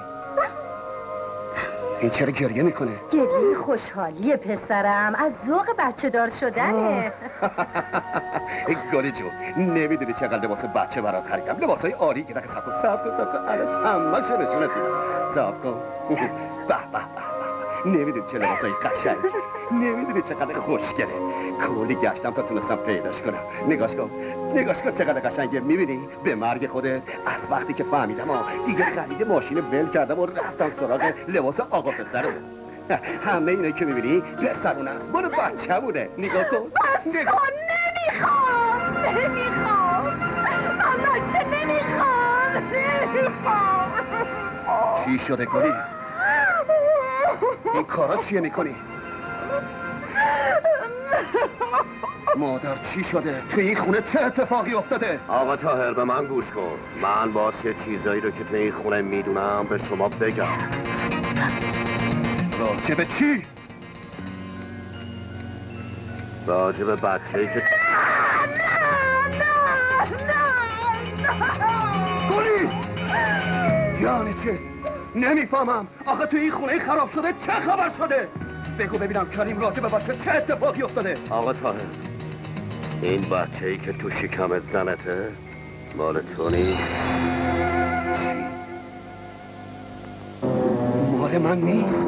Speaker 1: این چرا گریه میکنه؟
Speaker 8: گریه خوشحالی پسرم از ذوق بچه دار شدنه.
Speaker 1: گلی جو نمیدونی چقدر لباس بچه برات خریدم. لباسای عالی که صاحب کن الان همه شو نشونت میدم. صاحب کن. به نمیدونی چه لباسای قشنگ. نمیدونی چقدر خوشگله. کلی گشتم تا تونستم پیداش کنم. نگاش کن چقدر قشنگه. میبینی به مرگ خودت از وقتی که فهمیدم دیگه خرید ماشین ول کردم و رفتم سراغ لباس آقا پسرمون. همه اینه که میبینی پسرون است، مال بچه‌مونه. نگاه کن.
Speaker 3: بس کن. نمیخوام. من بچه نمیخوام.
Speaker 1: چی شده گلی؟ این کارا چیه میکنی؟ مادر چی شده؟ تو این خونه چه اتفاقی افتاده؟
Speaker 4: آقا طاهر به من گوش کن. من باز یه چیزایی رو که تو این خونه میدونم به شما بگم.
Speaker 1: راجع به چی؟
Speaker 4: راجع به بچه‌ای که
Speaker 1: گلی! یعنی چه؟ نمیفهمم. آخه تو این خونه خراب شده چه خبر شده؟ بگو ببینم کریم راجع به بچه چه اتفاقی افتاده؟
Speaker 4: آقا طاهر این بچه‌ای که تو شکم زنته مال تو نیست.
Speaker 1: مال من نیست؟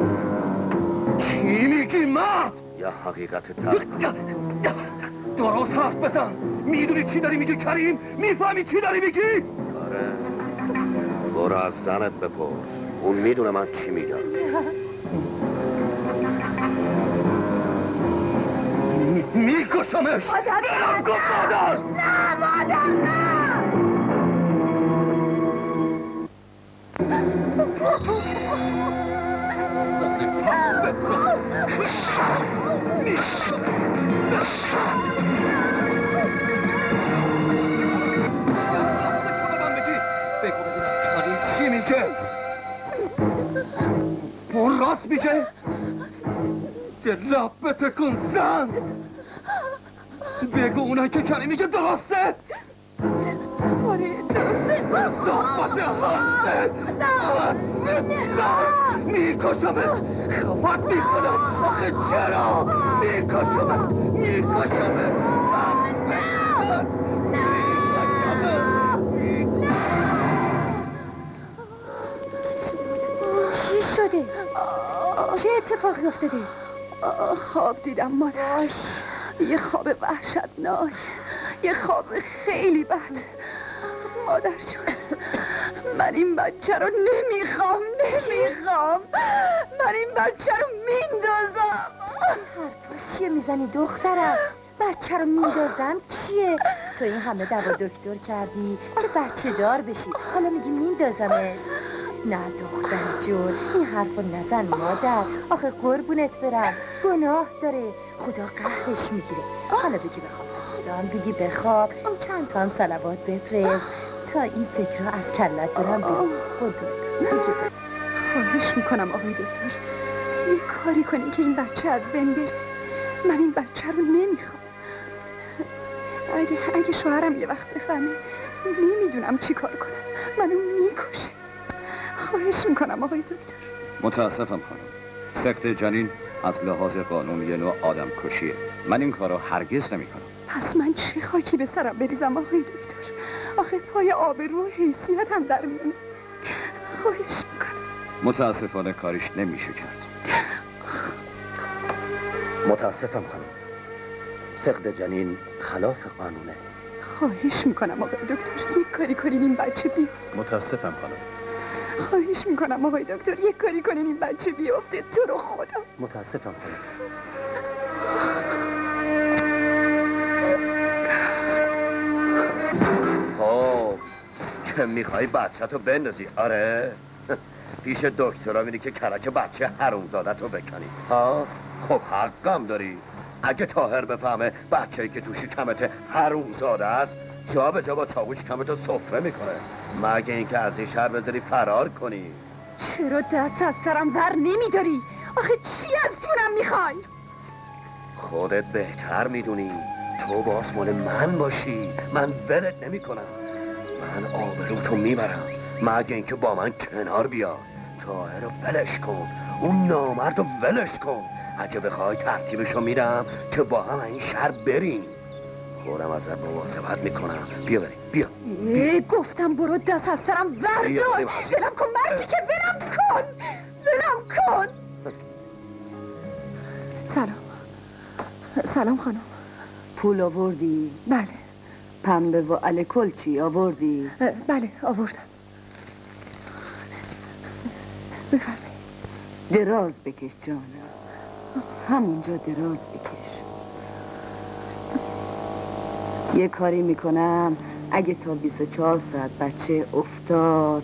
Speaker 1: چی میگی مرد؟
Speaker 4: یا حقیقت تلخ.
Speaker 1: درست حرف بزن. میدونی چی داری میگی کریم؟ میفهمی چی داری میگی؟
Speaker 4: آره برو از زنت بپرس، اون میدونه من چی میگم.
Speaker 1: میکشمش. برم گفت مادر.
Speaker 3: نه مادر نه.
Speaker 1: بگو ببینم چی میگه؟ اون راست میگه؟ لب بتکن زن. بگو اونایی که کری میگه درسته؟
Speaker 3: آره درسته.
Speaker 1: صحبت هسته. میکشمت. خفت میکنم. آخه چرا؟ میکشمت.
Speaker 8: شده؟ چه اتفاقی افتاده؟
Speaker 3: خواب دیدم مادر. یه خواب وحشتناک، یه خواب خیلی بد. مادر جون، من این بچه رو نمیخوام. من این بچه رو میندازم.
Speaker 8: حرفا چیه میزنی دخترم؟ بچه رو میندازم چیه؟ تو این همه دوا دکتر کردی که بچه دار بشی، حالا میگی میندازمش؟ نه دختر جون، این حرفو نزن مادر. آخه قربونت برم، گناه داره، خدا قهرش میگیره. حالا بگی بخواب جان، بگی بخواب، چند تا هم صلوات بفرست تا این فکر رو از کلت برم بیرون. بگی بخواب.
Speaker 3: خواهش میکنم آقای دکتر، یه کاری کنین که این بچه از بین بره. من این بچه رو نمیخوام. اگه شوهرم یه وقت بفهمه، نمیدونم چی کار کنم. منو میکشه. خواهش میکنم آقای دکتر.
Speaker 1: متاسفم خانم، سقط جنین از لحاظ قانونی یه نوع آدم کشیه. من این کارو هرگز نمیکنم.
Speaker 3: پس من چه خاکی به سرم بریزم آقای دکتر؟ آخه پای آبرو و حیثیتم در میونه. خواهش میکنم.
Speaker 1: متاسفانه کاریش نمیشه کرد.
Speaker 6: متاسفم خانم، سقط جنین خلاف قانونه.
Speaker 3: خواهش میکنم آقای دکتر، یک کاری کنین این بچه بیفته.
Speaker 6: متاسفم خانم.
Speaker 3: خواهش میکنم آقای دکتر، یک کاری کنین این بچه بیفته. تو رو خدا.
Speaker 6: متاسفم خانم.
Speaker 4: خب که میخوای بچه تو بندازی؟ آره پیش دکترها میری که کلک بچه حرومزادت رو بکنی. ها خب حقم داری. اگه طاهر بفهمه بچه‌ای که تو شکمت حرومزاده است، جا به جا با چاقو شکمتو سفره میکنه. مگه اینکه از این شهر بذاری فرار کنی.
Speaker 3: چرا دست از سرم بر نمیداری؟ آخه چی از جونم میخوای؟
Speaker 4: خودت بهتر میدونی. تو باس مال من باشی، من ولت نمی کنم. من آبروتو میبرم مگه اینکه با من کنار بیاد. طاهر رو ولش کن، اون نامرد رو ولش کن. اگه بخوای ترتیبشو میدم که با هم این شهر بریم. خودم ازت مواظبت میکنم. بیا بریم، بیا.
Speaker 3: گفتم برو دست از سرم بردار. ولم کن مردی که ولم کن. سلام خانم.
Speaker 10: پول آوردی؟
Speaker 3: بله.
Speaker 10: پنبه و الکل چی آوردی؟
Speaker 3: بله آوردم. بفرمایید.
Speaker 10: دراز بکش جانم، همونجا دراز بکش. یه کاری میکنم اگه تا 24 ساعت بچه افتاد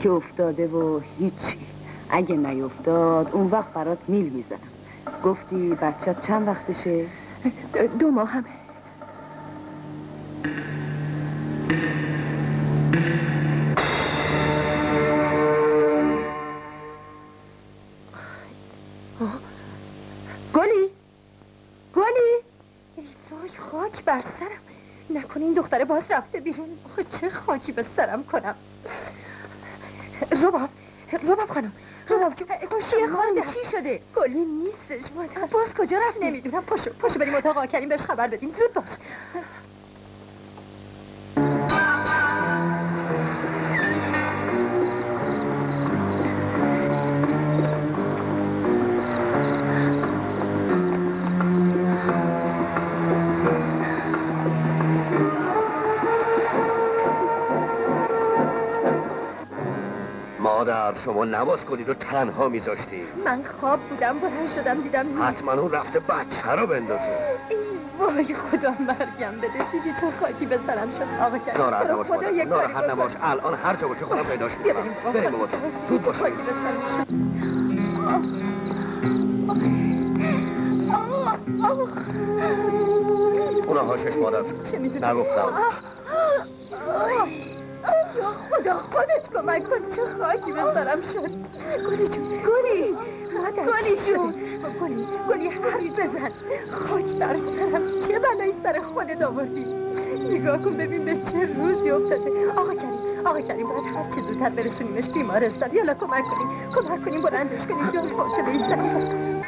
Speaker 10: که افتاده و هیچی، اگه نیفتاد اون وقت برات میل میزنم. گفتی بچه چند وقتشه؟
Speaker 3: 2 ماه همه. گلی ایزای خاک بر سرم. نکنه این دختره باز رفته بیرون. آخه چه خاکی به سرم کنم. رباب خانم. چیه خانم؟ چی شده؟ گلی نیستش مادر. باز کجا رفت؟ نمیدونم. پاشو بریم اتاق کریم بهش خبر بدیم. زود باش.
Speaker 4: مادر شما نماز کنید رو تنها میذاشتی.
Speaker 3: من خواب بودم، بلند شدم دیدم
Speaker 4: حتما اون رفته بچه رو بندازه.
Speaker 3: ای وای خدا مرگم بده. دیدی چه خاکی به سرم شد. آقا کریم
Speaker 4: ناراحت نباش مادر، ناراحت نباش. الان هر جا باشه خودم پیداش میکنم. بریم بابا جون، زود باش.
Speaker 3: خاکی به سرم شد.
Speaker 4: اونا هاشش مادر شد.
Speaker 3: چه میدونی؟
Speaker 4: نگفتم.
Speaker 3: یا خدا خودت کمک کن. چه خاکی به سرم شد. گلی جون. گلی حرف بزن. خاک بر سرم. چه بلایی سر خودت آوردی؟ نگاه کن ببین به چه روزی افتاده. آقا کریم باید هر چه زودتر برسونیمش بیمارستان. یالا کمک کنیم بلندش کنیم. جان فاطمه ای سرم.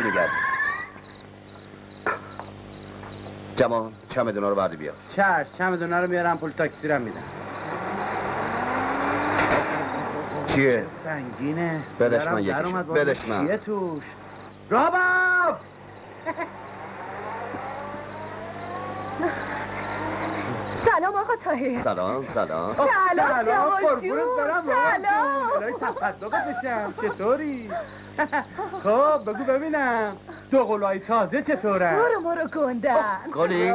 Speaker 1: چی میگردی؟ جمال چمدونا رو بردی بیا.
Speaker 2: چمدونا رو میارم، پول تاکسی رو میدم.
Speaker 1: چیه؟
Speaker 2: سنگینه.
Speaker 1: بدش من یکیشو. بدش من.
Speaker 2: چیه توش؟ راباب!
Speaker 3: سلام آقا طاهر.
Speaker 1: سلام.
Speaker 3: سلام جواد جون.
Speaker 2: سلام. تصدق بشم. چطوری؟ خب بگو ببینم دو قلوهای تازه چطورن؟
Speaker 3: ما رو گندن.
Speaker 1: گلی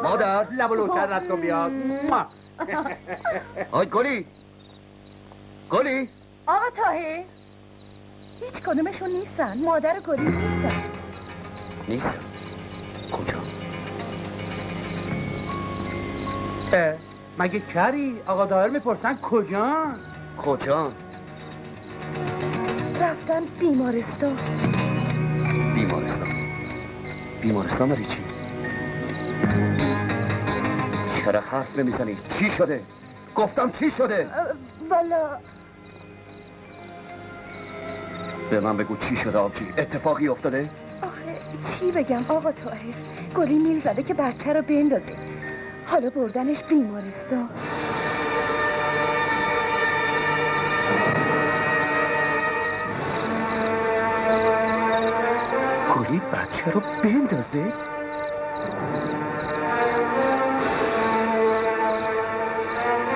Speaker 1: مادر
Speaker 2: لب و لوچن رد کن بیاد.
Speaker 1: آی گلی
Speaker 3: آقا طاهر هیچ کدومشون نیستن. مادر گلی
Speaker 1: نیستن. کجا؟
Speaker 2: مگه کری؟ آقا طاهر میپرسن کجان؟
Speaker 3: رفتن بیمارستان.
Speaker 1: بیمارستان بری چی؟ چرا حرف نمیزنی؟ چی شده؟ گفتم چی شده؟
Speaker 3: والا
Speaker 1: به من بگو چی شده آبجی؟ اتفاقی افتاده؟
Speaker 3: آخه چی بگم آقا طاهر، گلی میل زده که بچه رو بندازه، حالا بردنش بیمارستان.
Speaker 1: گلی بچه رو بندازه؟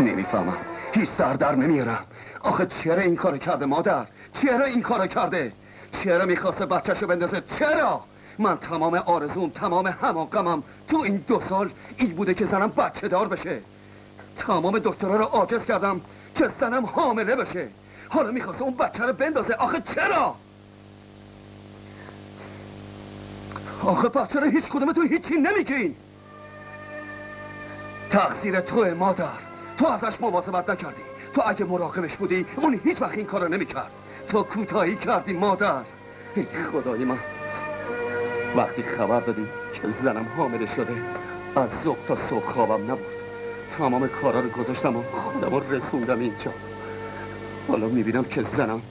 Speaker 1: نمیفهمم، هیچ سر در نمیارم. آخه چرا این کار کرده مادر؟ چرا این کار کرده؟ چرا میخواسته بچهشو بندازه؟ چرا؟ من تمام آرزوم، تمام هماغمم تو این 2 سال این بوده که زنم بچه دار بشه. تمام دکترها رو عاجز کردم که زنم حامله بشه. حالا میخواسته اون بچه رو بندازه. آخه چرا؟ آخه پس چرا هیچ کدوم تو هیچی نمیگین؟ تقصیر توه مادر، تو ازش مواظبت نکردی. تو اگه مراقبش بودی اون هیچ وقت این کارو نمیکرد. تو کوتاهی کردی مادر. ای خدای من، وقتی خبر دادی که زنم حامله شده از صبح تا صبح خوابم نبود. تمام کارا رو گذاشتم و خودم رو رسوندم اینجا. حالا میبینم که زنم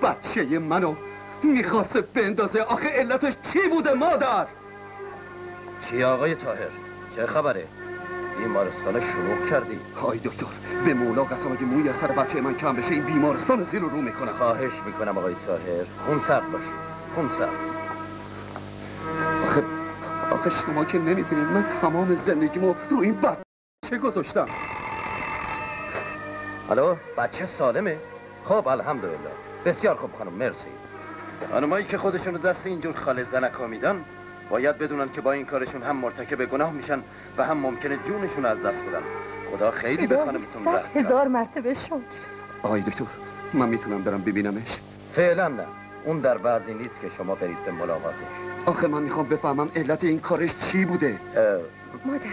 Speaker 1: بچه منو میخواسته بندازه. آخه علتش چی بوده مادر؟
Speaker 4: چی آقای طاهر؟ چه خبره؟ بیمارستان شروع کردی؟
Speaker 1: های دکتر، به مولا قسم اگه موی از سر بچه من کم بشه این بیمارستان زیر رو میکنم.
Speaker 4: خواهش میکنم آقای طاهر خونسرد باشید، خونسرد.
Speaker 1: آخه شما که نمیدونید من تمام زندگیمو رو این بچه گذاشتم.
Speaker 4: الو، بچه سالمه؟ خب الحمدلله، بسیار خوب خانم، مرسی. خانمایی که خودشون رو دست اینجور خاله زنکا میدن باید بدونن که با این کارشون هم مرتکب گناه میشن و هم ممکنه جونشون از دست بدن. خدا خیلی به خانمتون رحم کنه.
Speaker 3: 1000 مرتبه شکر.
Speaker 1: آقای دکتر، من میتونم برم ببینمش؟
Speaker 4: فعلا نه، اون در بعضی نیست که شما برید به ملاقاتش.
Speaker 1: آخه من میخوام بفهمم علت این کارش چی بوده.
Speaker 8: مادر،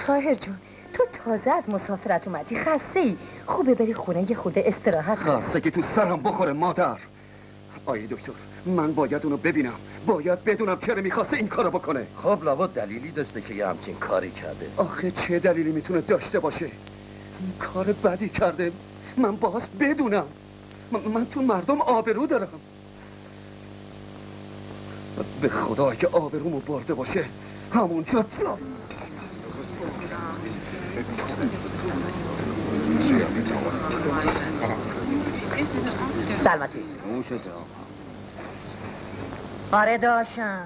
Speaker 8: طاهر جون، تو تازه از مسافرت اومدی، خسته ای، خوبه بری خونه یه خورده استراحت کنی.
Speaker 1: خسته که تو سرم بخوره مادر. آیه دکتر، من باید اونو ببینم، باید بدونم چرا میخواسته این کارو بکنه.
Speaker 4: خب لابد دلیلی داشته که یه همچین کاری کرده.
Speaker 1: آخه چه دلیلی میتونه داشته باشه؟ این کار بدی کرده، من باز بدونم. من تو مردم آبرو دارم. به خدا که آبرومو برده باشه همونجا
Speaker 6: سلامتی. آره داشتم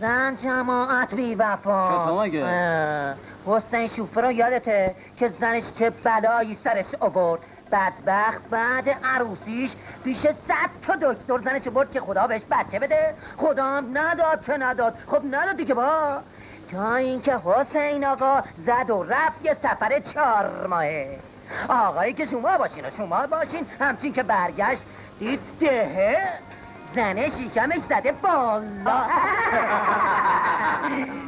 Speaker 6: زن جماعت بی وفا.
Speaker 2: چطور مگه؟
Speaker 6: حسین شوفه رو یادته که زنش چه بلایی سرش آورد؟ بدبخت بعد عروسیش پیش 100 تا دکتر زنش برد که خدا بهش بچه بده. خدا هم نداد که نداد. خب نداد دیگه با. تا اینکه حسین آقا زد و رفت یه سفر 4 ماهه. آقایی که شما باشین و شما باشین، همچین که برگشت دید دهه زنه شیکمش زده بالا.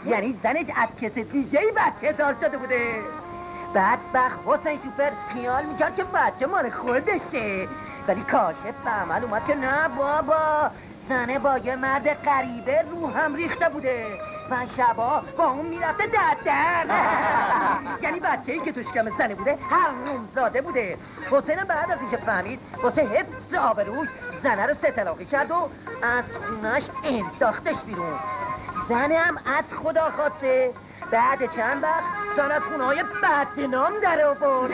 Speaker 6: یعنی زنش از کس دیگه بچه دار شده بوده. بدبخت حسین شوپر خیال میکرد که بچه مال خودشه، ولی کاشف به عمل اومد که نه بابا، زنه با یه مرد غریبه رو هم ریخته بوده و شبا با اون میرفته در. یعنی بچه‌ای که تو شکم زنه بوده حرومزاده بوده. حسینم بعد از اینکه فهمید واسه حفظ آبروش زنه رو سه طلاقی کرد و از خونش انداختش بیرون. زنم از خدا خواسته بعد چند وقت زن از خونه‌های بدنام در آورد.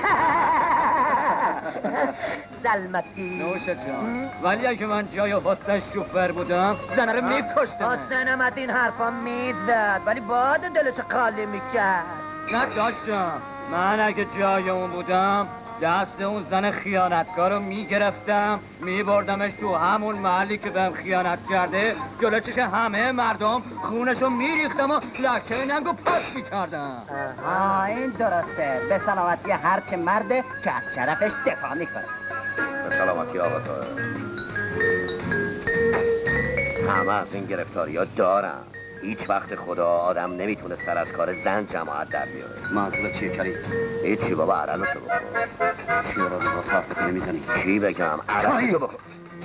Speaker 6: سلمتی
Speaker 11: نوشه جان، ولی اگه من جای حسن شوفر بودم زنه رو میکشتم.
Speaker 6: حسینم از این حرفا میزد ولی بعد دلش خالی میکرد.
Speaker 11: نداشتم. من اگه جای اون بودم دست اون زن خیانتکار رو میگرفتم میبردمش تو همون محلی که بهم خیانت کرده، جلو چش همه مردم خونش رو میریختم و لکه ننگو پاک میکردم.
Speaker 6: این درسته. به سلامتی هرچه مرده که از شرفش دفاع میکنه.
Speaker 4: به سلامتی آقا طاهر. همه از این گرفتاری ها دارم. هیچ وقت خدا آدم نمیتونه سر از کار زن جماعت در بیاره.
Speaker 1: منظورت چیه کریم؟
Speaker 4: هیچی بابا، عرلشو بکن.
Speaker 1: چرا رو باز حرفتو نمیزنی؟
Speaker 4: چی بگم؟ عرلشو بکن.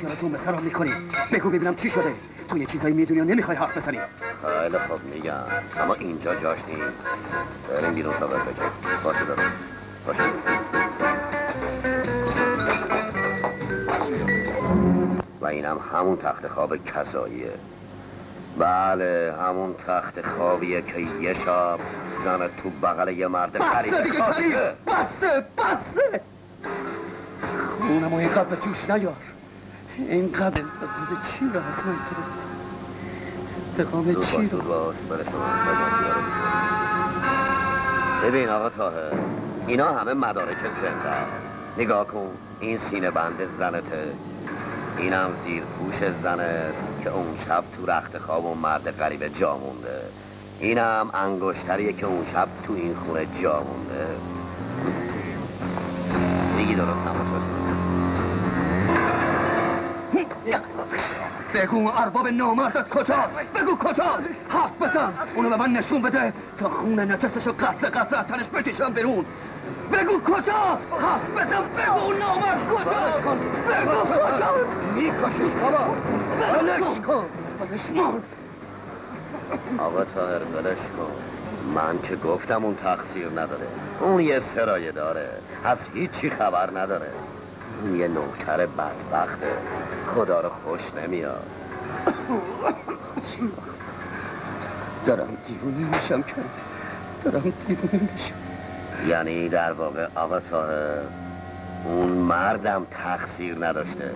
Speaker 1: چرا جون به سرم میکنی؟ بگو ببینم چی شده؟ تو یه چیزایی میدونی و نمیخوای حرف بزنی.
Speaker 4: خیلی خوب میگم، اما اینجا جاش نیست. بریم بیرون تا بگم. باشه دارم. باشه. و اینم همون تخت خواب کساییه. بله، همون تخت خوابیه که یه شب زن تو بغل یه مرد غریب خوابیده.
Speaker 1: بسه خونم و اینقدر به جوش نیار. اینقدر انتقام چی رو از من گرفت؟ انتقام چی رو؟
Speaker 4: ببین آقا طاهر، اینا همه مدارک زنده است. نگاه کن، این سینه بند زنته، اینم زیر پوش زنه که اون شب تو رخت خواب اون مرد غریبه جا مونده. اینم انگشتریه که اون شب تو این خونه جا مونده. دیگه درست نموشد.
Speaker 1: بگو ارباب نامردت کجاست؟ بگو کجاست؟ حرف بزن، اونو به من نشون بده تا خون نجسشو قتل از تنش بکشم بیرون. بگو کجاست؟ حرف بزن، بگو نامرد کجاست؟ بگو کجاست؟
Speaker 4: میکشش بابا، بلش کن. آقا طاهر بلش کن. من که گفتم اون تقصیر نداره. اون یه سرایه داره، از هیچی خبر نداره. اون یه نوکر بدبخته، خدا رو خوش نمیاد.
Speaker 1: دارم دیوونه میشم که دارم دیوونه میشم.
Speaker 4: یعنی در واقع آقا طاهر اون مردم تقصیر نداشته،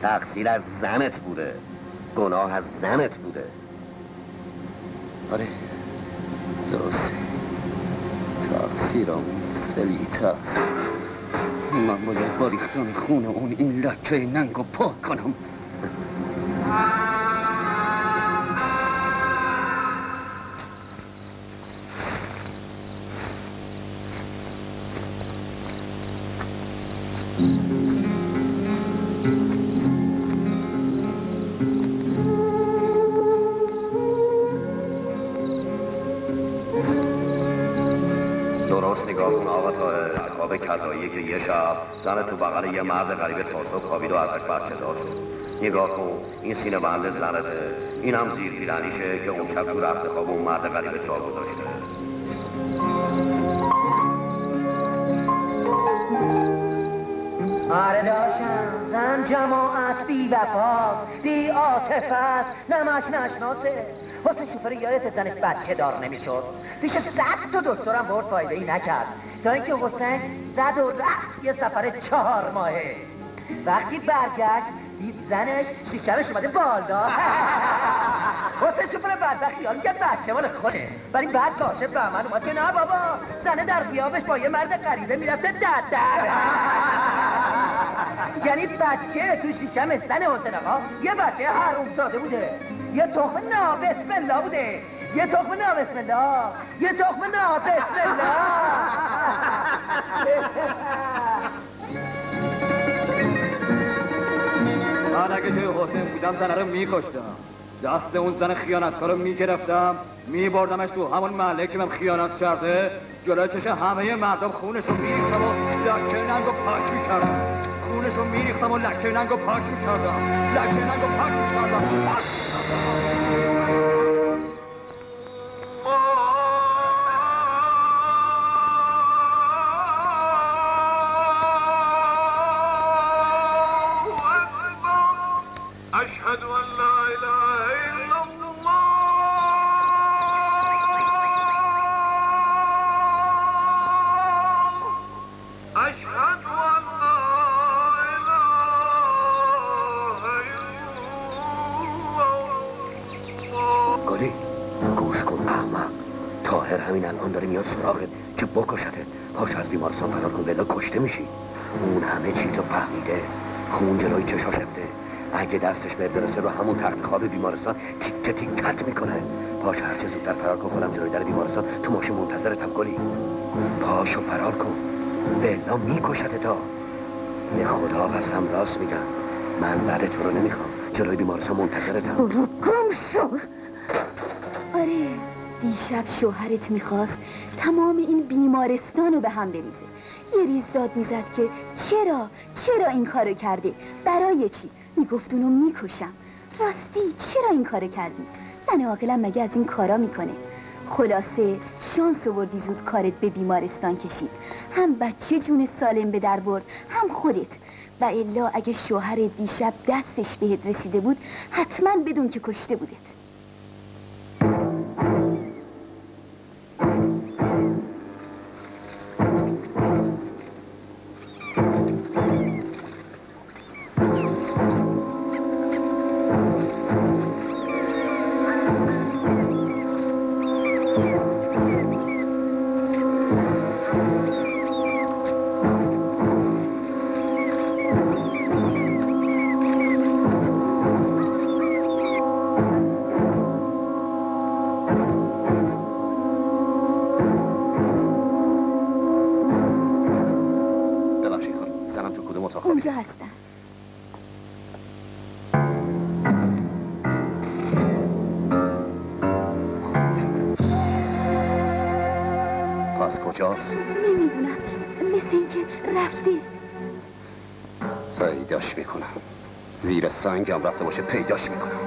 Speaker 4: تقصیر از زنت بوده، گناه از زنت بوده.
Speaker 1: آره درسته، تقصیر اون سلیته است. من باید با ریختن خون اون این لکه ننگو پاک کنم.
Speaker 4: درست نگاه کن آقا طاهر، خواب کذایی که یه شب زن تو بغل یه مرد غریبه تا صبح خوابید و ازش بچه دار شد. نگاه کن، این سینه بند زنته، این هم زیر پیرنیشه که اون شب تو رخت خواب اون مرد غریبه جا گذاشته.
Speaker 6: آره داشتم، زن جماعت بی وفاست، بی عاطفت، نمک نشناسه. حسین شوفر یادت زنش بچه دار نمیشد، پیش 100 تا دکترم برد، فایده ای نکرد، تا اینکه حسین زد و رفت یه سفر 4 ماهه. وقتی برگشت دید زنش شیشمش اومده بالدار. حسین شوفر بدبخت خیال کرد بچه مال خوده، ولی بعد کاشف به من اومد که نه بابا، زنه در غیابش با یه مرد غریبه میرفته در. یعنی بچه تو شیشم زن حسین آقا یه بچه حرومزاده بوده، یه تخم نابسم الله بوده، یه تخم نابسم الله، یه تخم نابسم الله.
Speaker 11: من اگه جای حسین بودم زنه رو میکشتم، دست اون زن خیانتکار رو میگرفتم میبردمش تو همون محله که من خیانت کرده، جلوی چش همه مردم خونش رو میریختم و لکه ننگو پاک میکردم. خونش رو میریختم و لکه ننگو پاک میکردم. لکه ننگو پاک میکردم.
Speaker 4: میاد سراغت که بکشته. پاش از بیمارستان فرار کن بلا کشته میشی. اون همه چیزو فهمیده، خون جلوی چشاش رفته. اگه دستش به برسه رو همون تخت خواب بیمارستان تیکه تیکت میکنه. پاش هرچه زودتر فرار کن، خودم جلوی در بیمارستان تو ماشین منتظرتم. گلی پاشو فرار کن بلا میکشته. تا به خدا قسم راست میگم، من بعد تو رو نمیخوام. جلوی بیمارستان منتظرتم.
Speaker 3: گم شو.
Speaker 8: آره، دیشب شوهرت میخواست تمام این بیمارستان رو به هم بریزه. یه ریز داد میزد که چرا این کارو کرده، برای چی؟ میگفت اونو میکشم. راستی چرا این کارو کردی؟ زن عاقلم مگه از این کارا میکنه؟ خلاصه شانس آوردی زود کارت به بیمارستان کشید. هم بچه جون سالم به در برد، هم خودت. و الا اگه شوهر دیشب دستش بهت رسیده بود حتما بدون که کشته بودت. اونجا هستن.
Speaker 1: پس کجاست؟
Speaker 8: نمیدونم، مثل اینکه رفته.
Speaker 1: پیداش میکنم. زیر سنگم رفته باشه پیداش میکنم.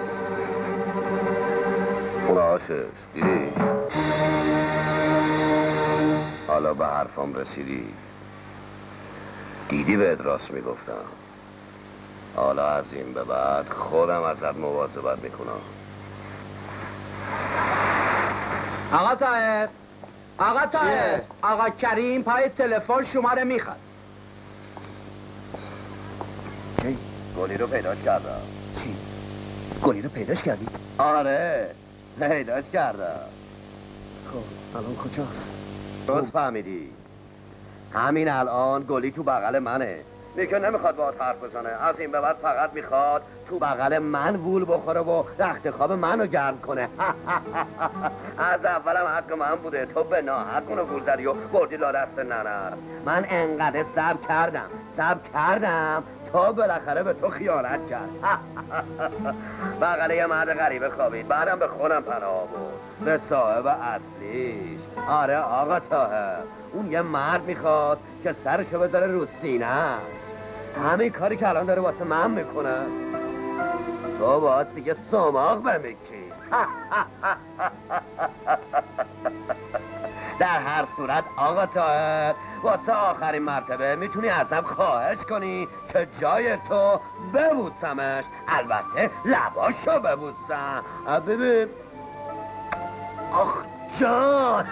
Speaker 4: اون آسش دیدی؟ حالا به حرفم رسیدی. دیدی بهت راست میگفتم. حالا از این به بعد خودم ازت مواظبت میکنم.
Speaker 2: آقا طاهر، آقا کریم پای تلفن شماره میخواد.
Speaker 4: چی؟ گلی رو پیداش کردم.
Speaker 1: چی؟ گلی رو پیداش کردی؟
Speaker 4: آره پیداش کردم.
Speaker 1: خب الان کجاست؟
Speaker 4: درست فهمیدی. همین الان گلی تو بغل منه. میگه نمیخواد باهات حرف بزنه. از این به بعد فقط میخواد تو بغل من وول بخوره و رخت خواب منو گرم کنه. از اولم حق من بوده. تو به ناحق اونو گول زدی و بردی لا دست ننه. من انقدر صبر کردم تا بالاخره به تو خیانت کرد. بغل یه مرد غریبه خوابید. بعدم به خودم پناه بود، به صاحب اصلیش. آره آقا طاهر، اون یه مرد میخواد که سرشو بذاره رو سینه‌اش. همین کاری که الان داره واسه من میکنه. تو باید دیگه سماق بمیکی. در هر صورت آقا طاهر، واسه آخرین مرتبه میتونی ازم خواهش کنی که جای تو ببوسمش. البته لباشو ببوسم. ببین آخ جان.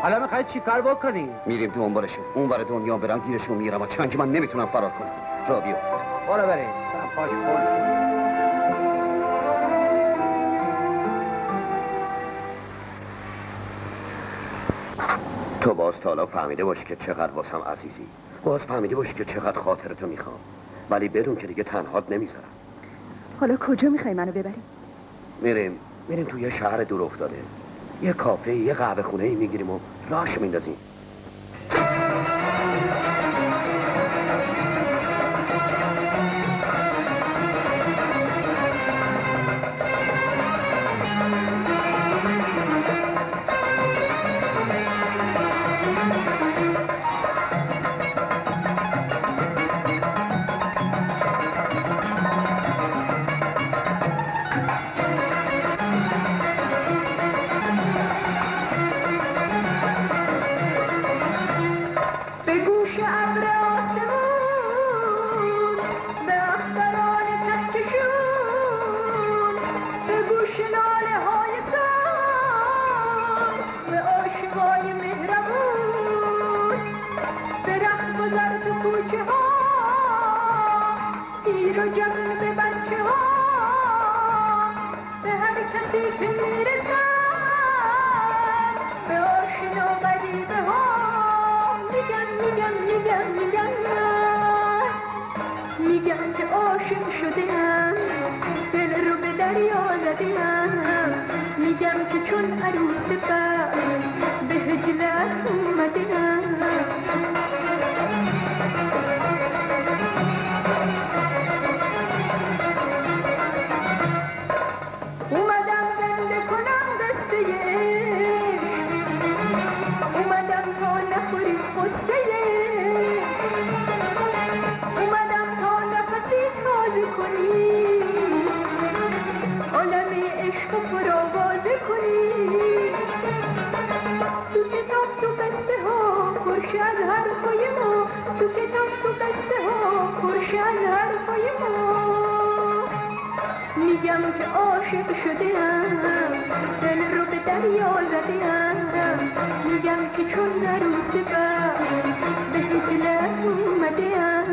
Speaker 2: حالا میخوای چی کار بکنی؟
Speaker 1: میریم دنبالشون. اون ور دنیا برم گیرشون میرم و چنگ من نمیتونم فرار کنم. را بیفت.
Speaker 2: برو بریم. پاش خورشون.
Speaker 4: تو باز تا حالا فهمیده باشی که چقدر واسم عزیزی. باز فهمیده باشی که چقدر خاطرتو میخوام. ولی بدون که دیگه تنهات نمیذارم.
Speaker 3: حالا کجا میخوای منو ببری؟
Speaker 4: میریم توی یه شهر دور افتاده. یه کافه، یه قهوه خونه ای میگیریم و راش میندازیم.
Speaker 7: وقتی که میرسم به آشنا غریبه ها میگم که عاشق شده‌ام، دل رو به دریا زده‌ام، میگم که چون عروس بخت به هجلت اومده‌ام. اومدم زنده کنم دسته اومدم تا نخوری قصه اومدم تا نفسی تازه کنی، عالم عشق پرآوازه کنی. تو کتاب تو قصه ها پرشه از حرفای ما، تو کتاب تو قصه ها پرشه از حرفای ما. میگم که عاشق شده‌ام، دل رو به دریا زده‌ام، میگم که چون عروس بخت به هجلت اومده‌ام.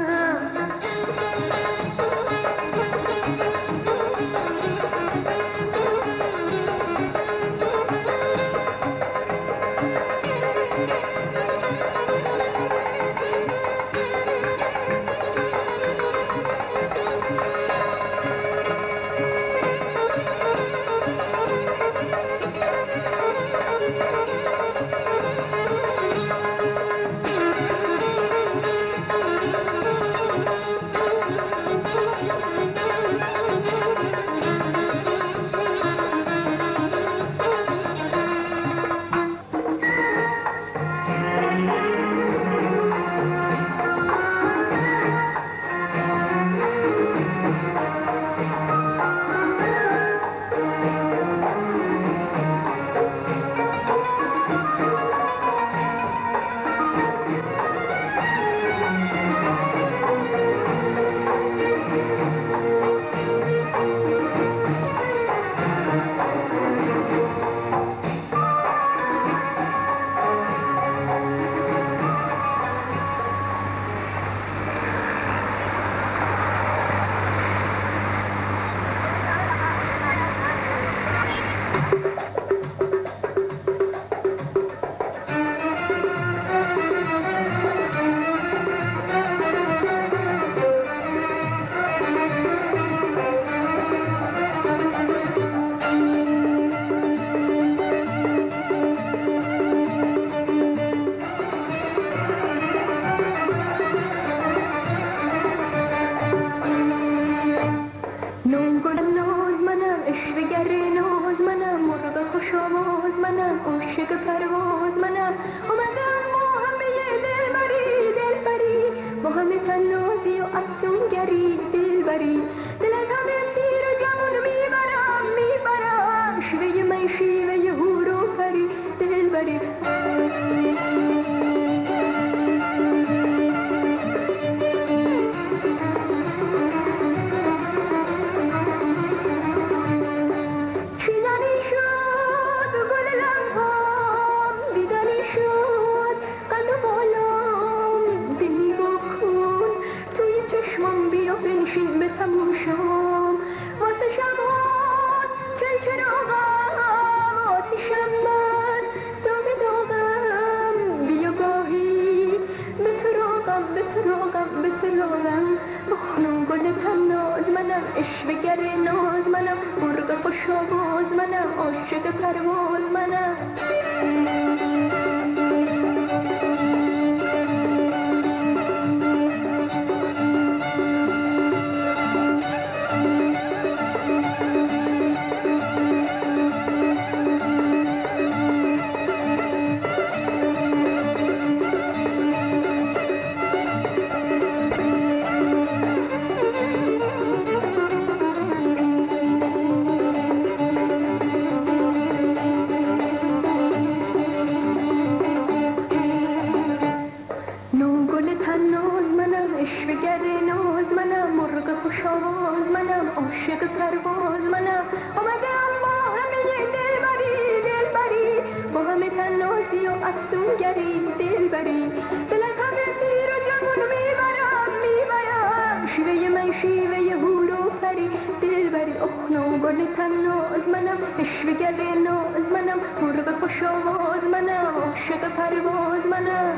Speaker 7: گل تناز منم، عشوه‌گر ناز منم، مرغ خوش آواز منم، عاشق پرواز منم.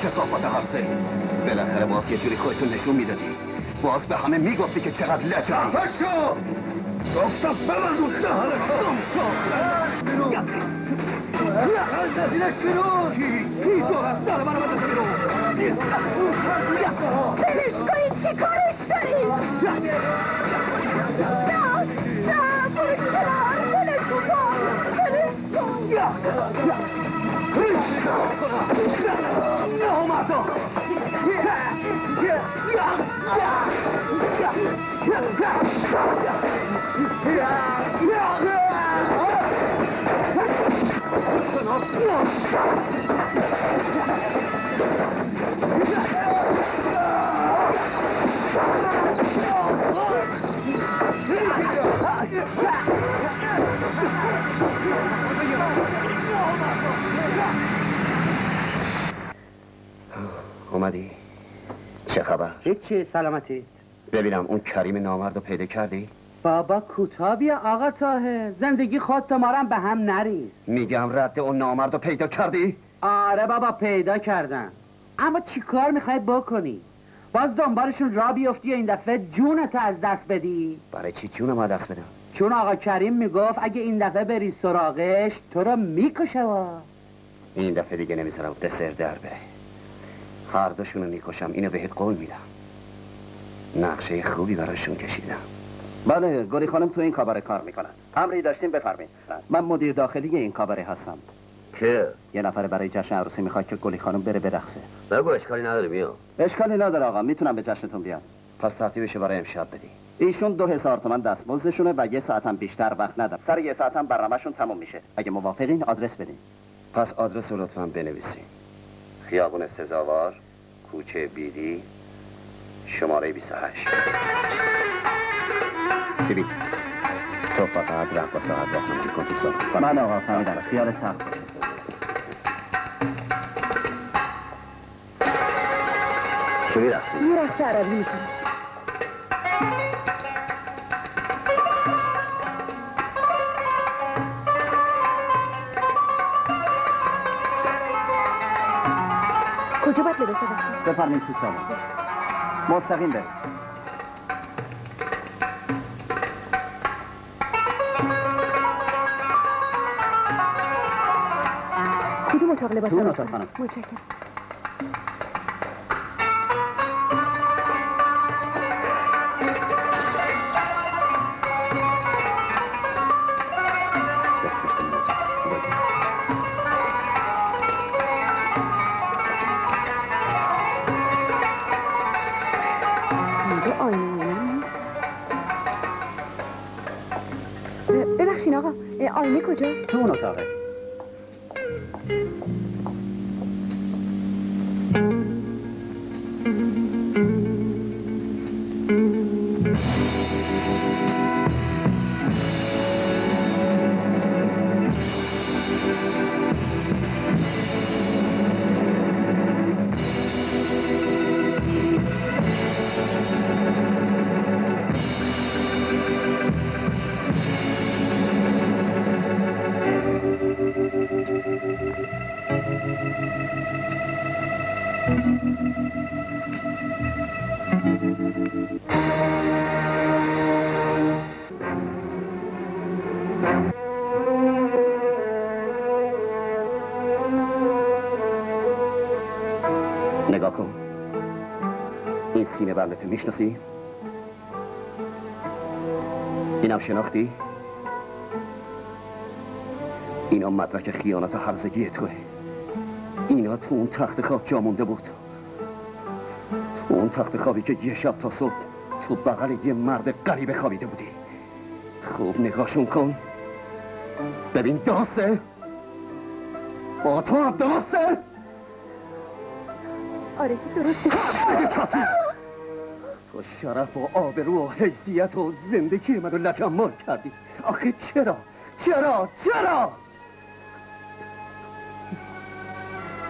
Speaker 1: کثافت هرسه بالاخره باز یه جوری خودتون نشون میدادی، باز به همه میگفتی که چقدر لجنی. خفه شو! گفتم ببند اون دهنه گم شو! بزنش بیرون! کی تو هست؟ داره منو بزن بیرون!
Speaker 3: بلش کنید، چی کارش دارید؟ نه برو کنار، بلش کن، بلش کن.
Speaker 1: نه مردا! اومدی؟ چه خبر؟
Speaker 6: هیچی، سلامتی.
Speaker 1: ببینم اون کریم نامرد رو پیدا کردی؟
Speaker 6: بابا کوتاه بیا آقا طاهر، زندگی خودت ما رو به هم نریز.
Speaker 1: میگم رد اون نامرد رو پیدا کردی؟
Speaker 6: آره بابا پیدا کردم، اما چی کار میخوای بکنی؟ باز دنبالشون را بیفتی و این دفعه جونت از دست بدی؟
Speaker 1: برای چی جونم از دست بدم؟
Speaker 6: چون آقا کریم میگفت اگه این دفعه بری سراغش تو رو میکشه.
Speaker 1: این دفعه دیگه نمیذارم دسر در بره، هر دوشونو میکشم، اینو بهت قول میدم. نقشه خوبی براشون کشیدم.
Speaker 12: بله، گلی خانم تو این کاباره کار میکنن. امری داشتیم بفرمایید. من مدیر داخلی این کاباره هستم.
Speaker 4: که؟
Speaker 12: یه نفر برای جشن عروسی میخواد که گلی خانم بره برقصه.
Speaker 4: بگو اشکالی نداره بیا.
Speaker 12: اشکالی نداره آقا، میتونم به جشنتون بیام.
Speaker 1: پس ترتیبش برای امشب بدی.
Speaker 12: ایشون 2000 تومان دستمزدشونه و 1 ساعتم بیشتر وقت ندارم. سر 1 ساعتم برنامه‌شون تموم میشه. اگه موافقین آدرس بدین.
Speaker 1: پس آدرس رو لطفاً بنویسین. خیابون سزاوار، کوچه بیدی، شماره 28. ببین تو فقط رقص ساعت راهنمایی کن تو سالن.
Speaker 12: من آقا فهمیدم، خیالت تخت.
Speaker 4: چه میرقصی؟
Speaker 3: یه رقص عربی میکنم. کجا باید لباس بستم؟
Speaker 12: بفرمایید تو سالن. مستقیم برید.
Speaker 3: کدوم اتاق لباس؟
Speaker 12: تو اون اتاق خانم.
Speaker 3: متشکرم. ببخشین آقا، آینه کجا؟
Speaker 12: تو اون اتاقه.
Speaker 1: نگاه کن، این سینه بندتو میشناسی؟ اینم شناختی؟ اینا مدرک خیانت و هرزگی توه. اینا تو اون تخت خواب جا مونده بود، تو اون تخت خوابی که یه شب تا صبح تو بغل یه مرد غریبه خوابیده بودی. خوب نگاهشون کن ببین درسته؟ با تو هم درسته؟
Speaker 3: آره درسته.
Speaker 1: بگه کسی تو شرف و آبرو و حیثیت و زندگی منو لجمال کردی. آخه چرا؟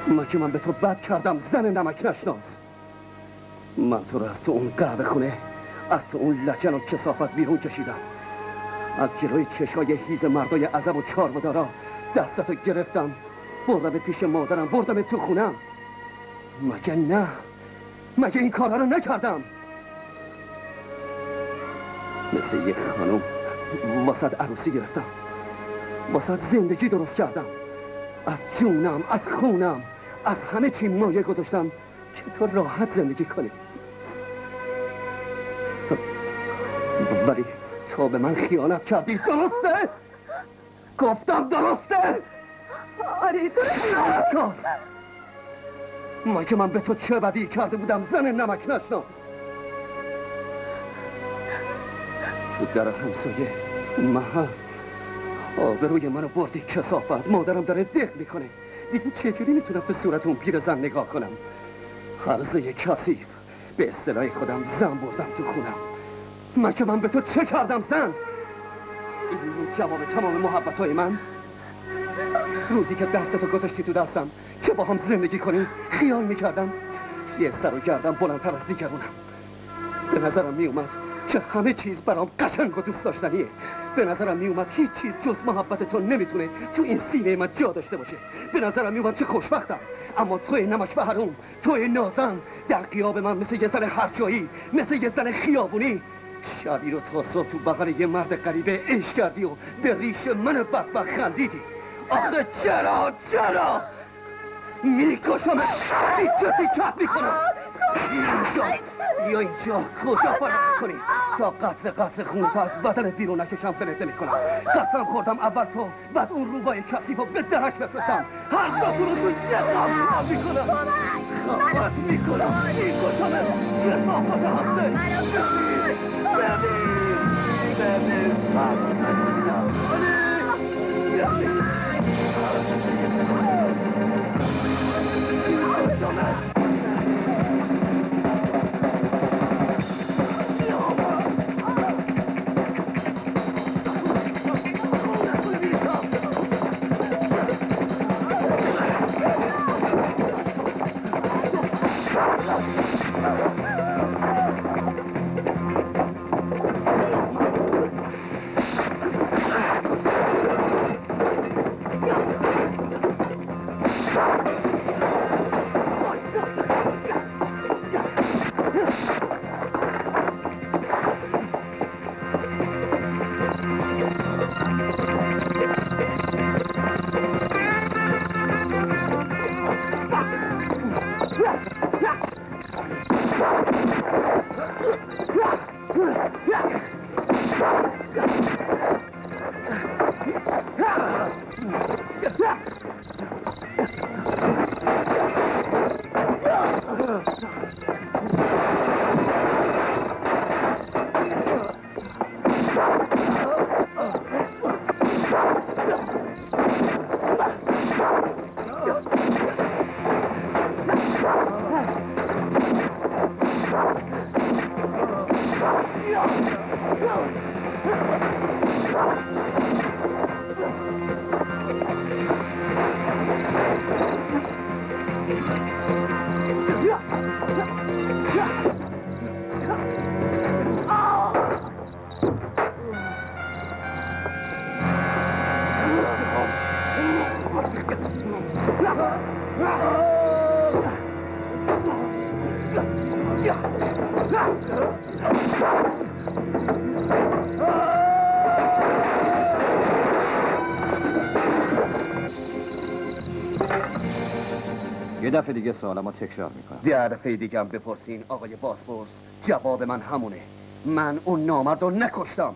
Speaker 1: مگه من به تو بد کردم زن نمک نشناس؟ من تو رو از تو اون قهوه خونه، از تو اون لجن و کثافت بیرون کشیدم. از جلوی چشای هیز مردای عزب و چارمدارا دستتو گرفتم، بردم پیش مادرم، بردم تو خونم. مگه نه؟ مگه این کارها رو نکردم؟ مثل یک خانم واسد عروسی گرفتم، واسد زندگی درست کردم، از جونم، از خونم، از همه چی مایه گذاشتم که تو راحت زندگی کنی. ولی تو به من خیانت کردی. درسته؟ گفتم درسته؟
Speaker 3: آره درسته.
Speaker 1: مگه من به تو چه بدی کرده بودم زن نمک نشناس؟ تو در همسایه، تو محل آبروی منو بردی کثافت. مادرم داره دق میکنه. دیگه چجوری میتونم تو صورت اون پیرزن نگاه کنم؟ هرزه کثیف. به اصطلاح خودم زن بردم تو خونم. مگه من به تو چه کردم زن؟ این بود جواب تمام محبتهای من؟ روزی که دستتو گذاشتی تو دستم که با هم زندگی کنیم خیال میکردم یه سر و گردم بلندتر از دیگرونم. به نظرم میومد که همه چیز برام قشنگ و دوست داشتنیه. به نظرم میومد هیچ چیز جز محبت تو نمیتونه تو این سینه من جا داشته باشه. به نظرم میومد که خوشبختم. اما توی نمک به حروم، توی نازن در قیاب من مثل یه زن هرجایی، مثل یه زن خیابونی شبی رو تا صبح تو بغل یه مرد غریبه عشق کردی و به ریش من بدبخت خندیدی. آخه چرا میکشم، دیکت میکنم. یا اینجا کجا فرق میکنی؟ تا قطر خون تا از بدنت بیرون نکشم فلت نمیکنم. قسم خوردم اول تو بعد اون روبای کثیف رو به درش بفرستم. هر دو رو تو جناب میکنم، خفت میکنم، میکشم. جنابت هسته ببین
Speaker 11: یه دفعه دیگه سوالمو تکرار میکنم.
Speaker 1: 10 دفعه دیگه هم بپرسین آقای بازپرس، جواب من همونه. من اون نامرد رو نکشتم.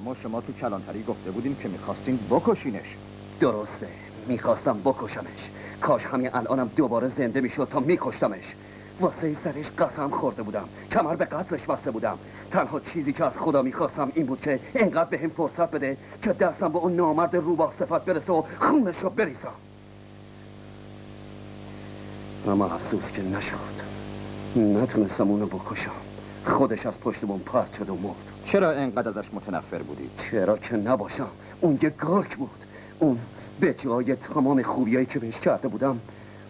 Speaker 11: اما شما تو کلانتری گفته بودین که میخواستین بکشینش.
Speaker 1: درسته، میخواستم بکشمش. کاش همین الانم دوباره زنده میشد تا میکشتمش. واسه زنش قسم خورده بودم، کمر به قتلش بسته بودم. تنها چیزی که از خدا میخواستم این بود که اینقدر به هم فرصت بده که دستم به اون نامرد روباه صفت برسه و خونش رو بریزم. اما افسوس که نشد. نتونستم اونو بکشم. خودش از پشتمون پرت شد و مرد.
Speaker 11: چرا اینقدر ازش متنفر بودی؟
Speaker 1: چرا که نباشم. اون یه گارک بود. اون به جای تمام خوبیایی که بهش کرده بودم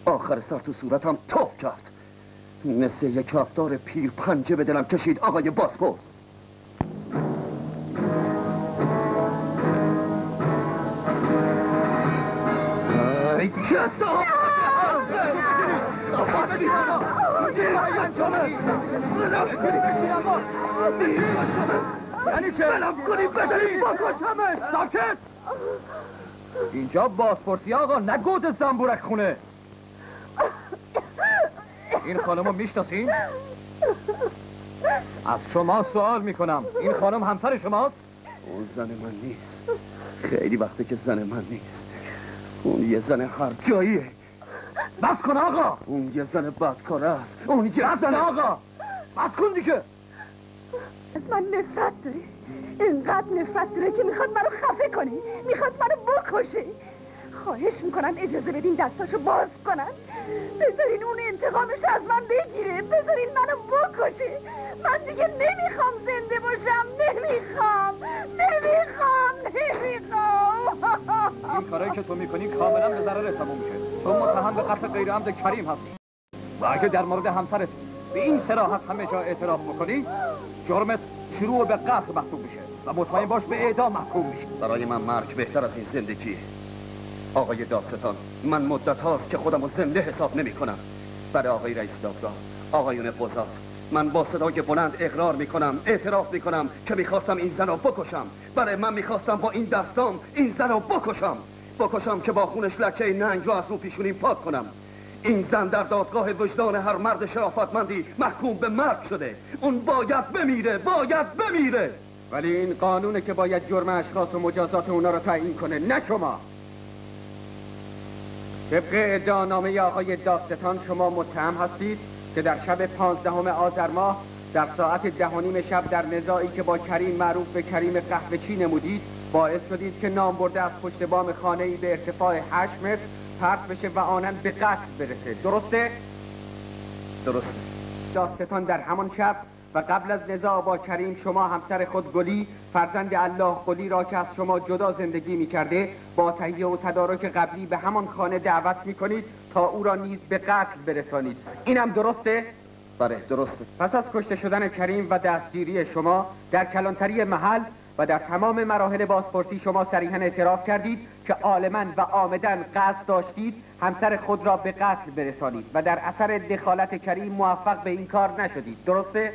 Speaker 1: آخر سر تو صورتم توف کرد. مثل یک کفتار پیر پنجه به دلم کشید آقای باسپورس. ای کسا!
Speaker 11: یعنی چه؟ بلم کنی بشی بکشمه. ساکت! اینجا بازپرسی آقا، نه گود زنبورک خونه. این خانمو میشناسین؟ از شما سوال میکنم، این خانم همسر شماست؟
Speaker 1: اون زن من نیست. خیلی وقته که زن من نیست. اون یه زن هر جاییه.
Speaker 11: بس کن آقا!
Speaker 1: اون یه زن بدکاره است. اون یه زن
Speaker 11: آقا! بس کن دیگه!
Speaker 3: از من نفرت داره. اینقدر نفرت داره که میخواد منو خفه کنه، میخواد منو بکشه. خواهش میکنم اجازه بدین دستاشو باز کنن. بذارین اون انتقامش از من بگیره. بذارین منو بکشه. من دیگه نمیخوام زنده باشم. نمیخوام.
Speaker 11: این کارایی که تو میکنی کاملا به ضرر تموم میشه. تو متهم به قتل غیر عمد کریم هستی و اگه در مورد همسرت به این صراحت همه اعتراف بکنی جرمت شروع به قتل محسوب میشه و مطمئن باش به اعدام محکوم میشه.
Speaker 1: برای من مرگ بهتر از این زندگی. آقای دادستان، من مدت هاست که خودم رو زنده حساب نمی کنم. برای آقای رئیس دادگاه، آقایون قضات، من با صدای بلند اقرار میکنم، اعتراف میکنم که میخواستم این زن رو بکشم. برای من میخواستم با این دستام این زن رو بکشم که با خونش لکه ننگ رو از رو پیشونیم پاک کنم. این زن در دادگاه وجدان هر مرد شرافتمندی محکوم به مرگ شده. اون باید بمیره.
Speaker 5: ولی این قانونه که باید جرم اشخاص و مجازات اونا رو تعیین کنه، نه شما. طبق ادعانامه آقای دادستان شما متهم هستید که در شب 15 آذر ماه در ساعت 10:30 شب در نزاعی که با کریم معروف به کریم قهوه‌چی نمودید باعث شدید که نامبرده از پشت بام خانه‌ای به ارتفاع 8 متر پرت بشه و آنن به قتل برسه. درسته؟
Speaker 1: درسته.
Speaker 5: دادستان در همان شب و قبل از نزاع با کریم شما همسر خود گلی فرزند الله گلی را که از شما جدا زندگی می‌کرده با تهیه و تدارک قبلی به همان خانه دعوت می‌کنید تا او را نیز به قتل برسانید. اینم درسته؟
Speaker 1: بله درسته.
Speaker 5: پس از کشته شدن کریم و دستگیری شما در کلانتری محل و در تمام مراحل بازپرسی شما صریحاً اعتراف کردید که عالماً و عامداً قصد داشتید همسر خود را به قتل برسانید و در اثر دخالت کریم موفق به این کار نشدید. درسته؟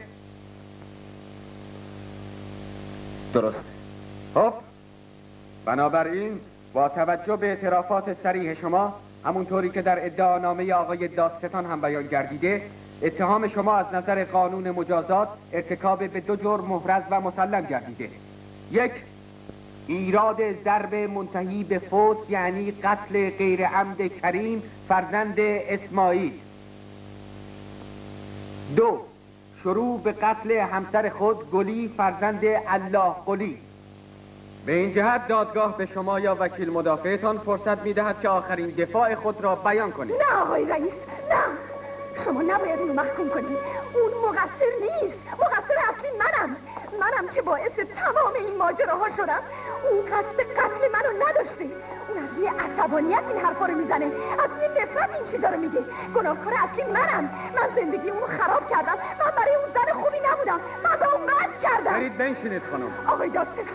Speaker 1: درسته.
Speaker 5: خب بنابراین با توجه به اعترافات صریح شما همونطوری که در ادعانامه آقای دادستان هم بیان گردیده اتهام شما از نظر قانون مجازات ارتکاب به 2 جرم محرز و مسلم گردیده. 1. ایراد ضرب منتهی به فوت یعنی قتل غیر عمد کریم فرزند اسماعیل. 2. شروع به قتل همسر خود گلی فرزند الله گلی. به این جهت دادگاه به شما یا وکیل مدافعتان فرصت می‌دهد که آخرین دفاع خود را بیان کنید.
Speaker 3: نه آقای رئیس، نه. شما نباید اونو محکوم کنید. اون مقصر نیست. مقصر اصلی منم که باعث تمام این ماجراها شدم. اون قصد قتل منو نداشته. اون از روی عصبانیت این حرفا رو میزنه، از روی نفرت این چیزا رو میگه. گناهکار اصلی من زندگی اونو خراب کردم. من برای اون زن خوبی نبودم. من به اون بد کردم.
Speaker 5: برید بنشینید خانم.
Speaker 3: آقای دادستان،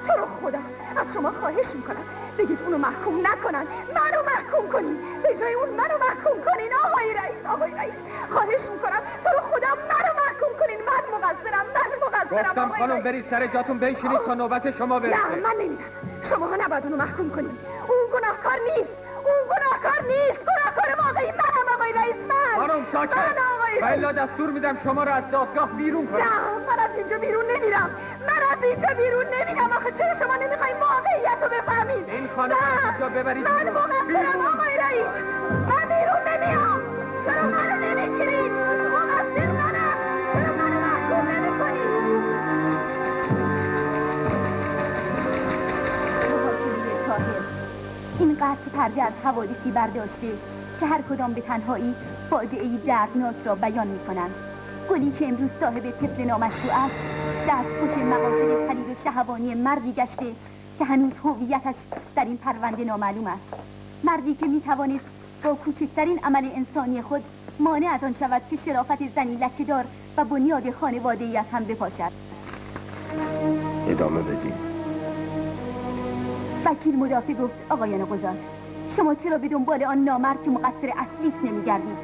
Speaker 3: تو رو خدا از شما خواهش میکنم بگید اونو محکوم نکنن، منو محکوم کنین. به جای اون منو محکوم کنین. آقای رئیس خواهش میکنم تو رو خدا منو محکوم کنین. من مقصرم.
Speaker 5: گفتم خانم برید سر جاتون بنشینید تا نوبت شما برسه.
Speaker 3: نه من نمیرم. شماها نباید اونو محکوم کنین. اون گناهکار نیست. گناهکار واقعی منم آقای رئیس.
Speaker 5: خانم ساکت. و الا دستور میدم شما رو از دادگاه بیرون کنم.
Speaker 3: نه من از اینجا بیرون نمیرم. آخه چرا شما نمیخواین واقعیت رو بفهمید؟
Speaker 5: این خانم از اینجا ببرید.
Speaker 3: من مقصرم آقای رئیس. من بیرون نمیام. چرا منو نمیگیرید؟
Speaker 7: قطع پرده از حوادثی برداشته که هر کدام به تنهایی فاجعه‌ای دردناک را بیان می‌کنند. گلی که امروز صاحب طفل نامشروع است، دستخوش مقاصد پلید و شهوانی مردی گشته که هنوز هویتش در این پرونده نامعلوم است. مردی که می‌توانست با کوچکترین عمل انسانی خود مانع از آن شود که شرافت زنی لکه‌دار و بنیاد خانواده‌ای از هم بپاشد.
Speaker 4: ادامه بدید.
Speaker 7: وکیل مدافع گفت آقایان قضات، شما چرا به دنبال آن نامرد که مقصر اصلی است نمی‌گردید؟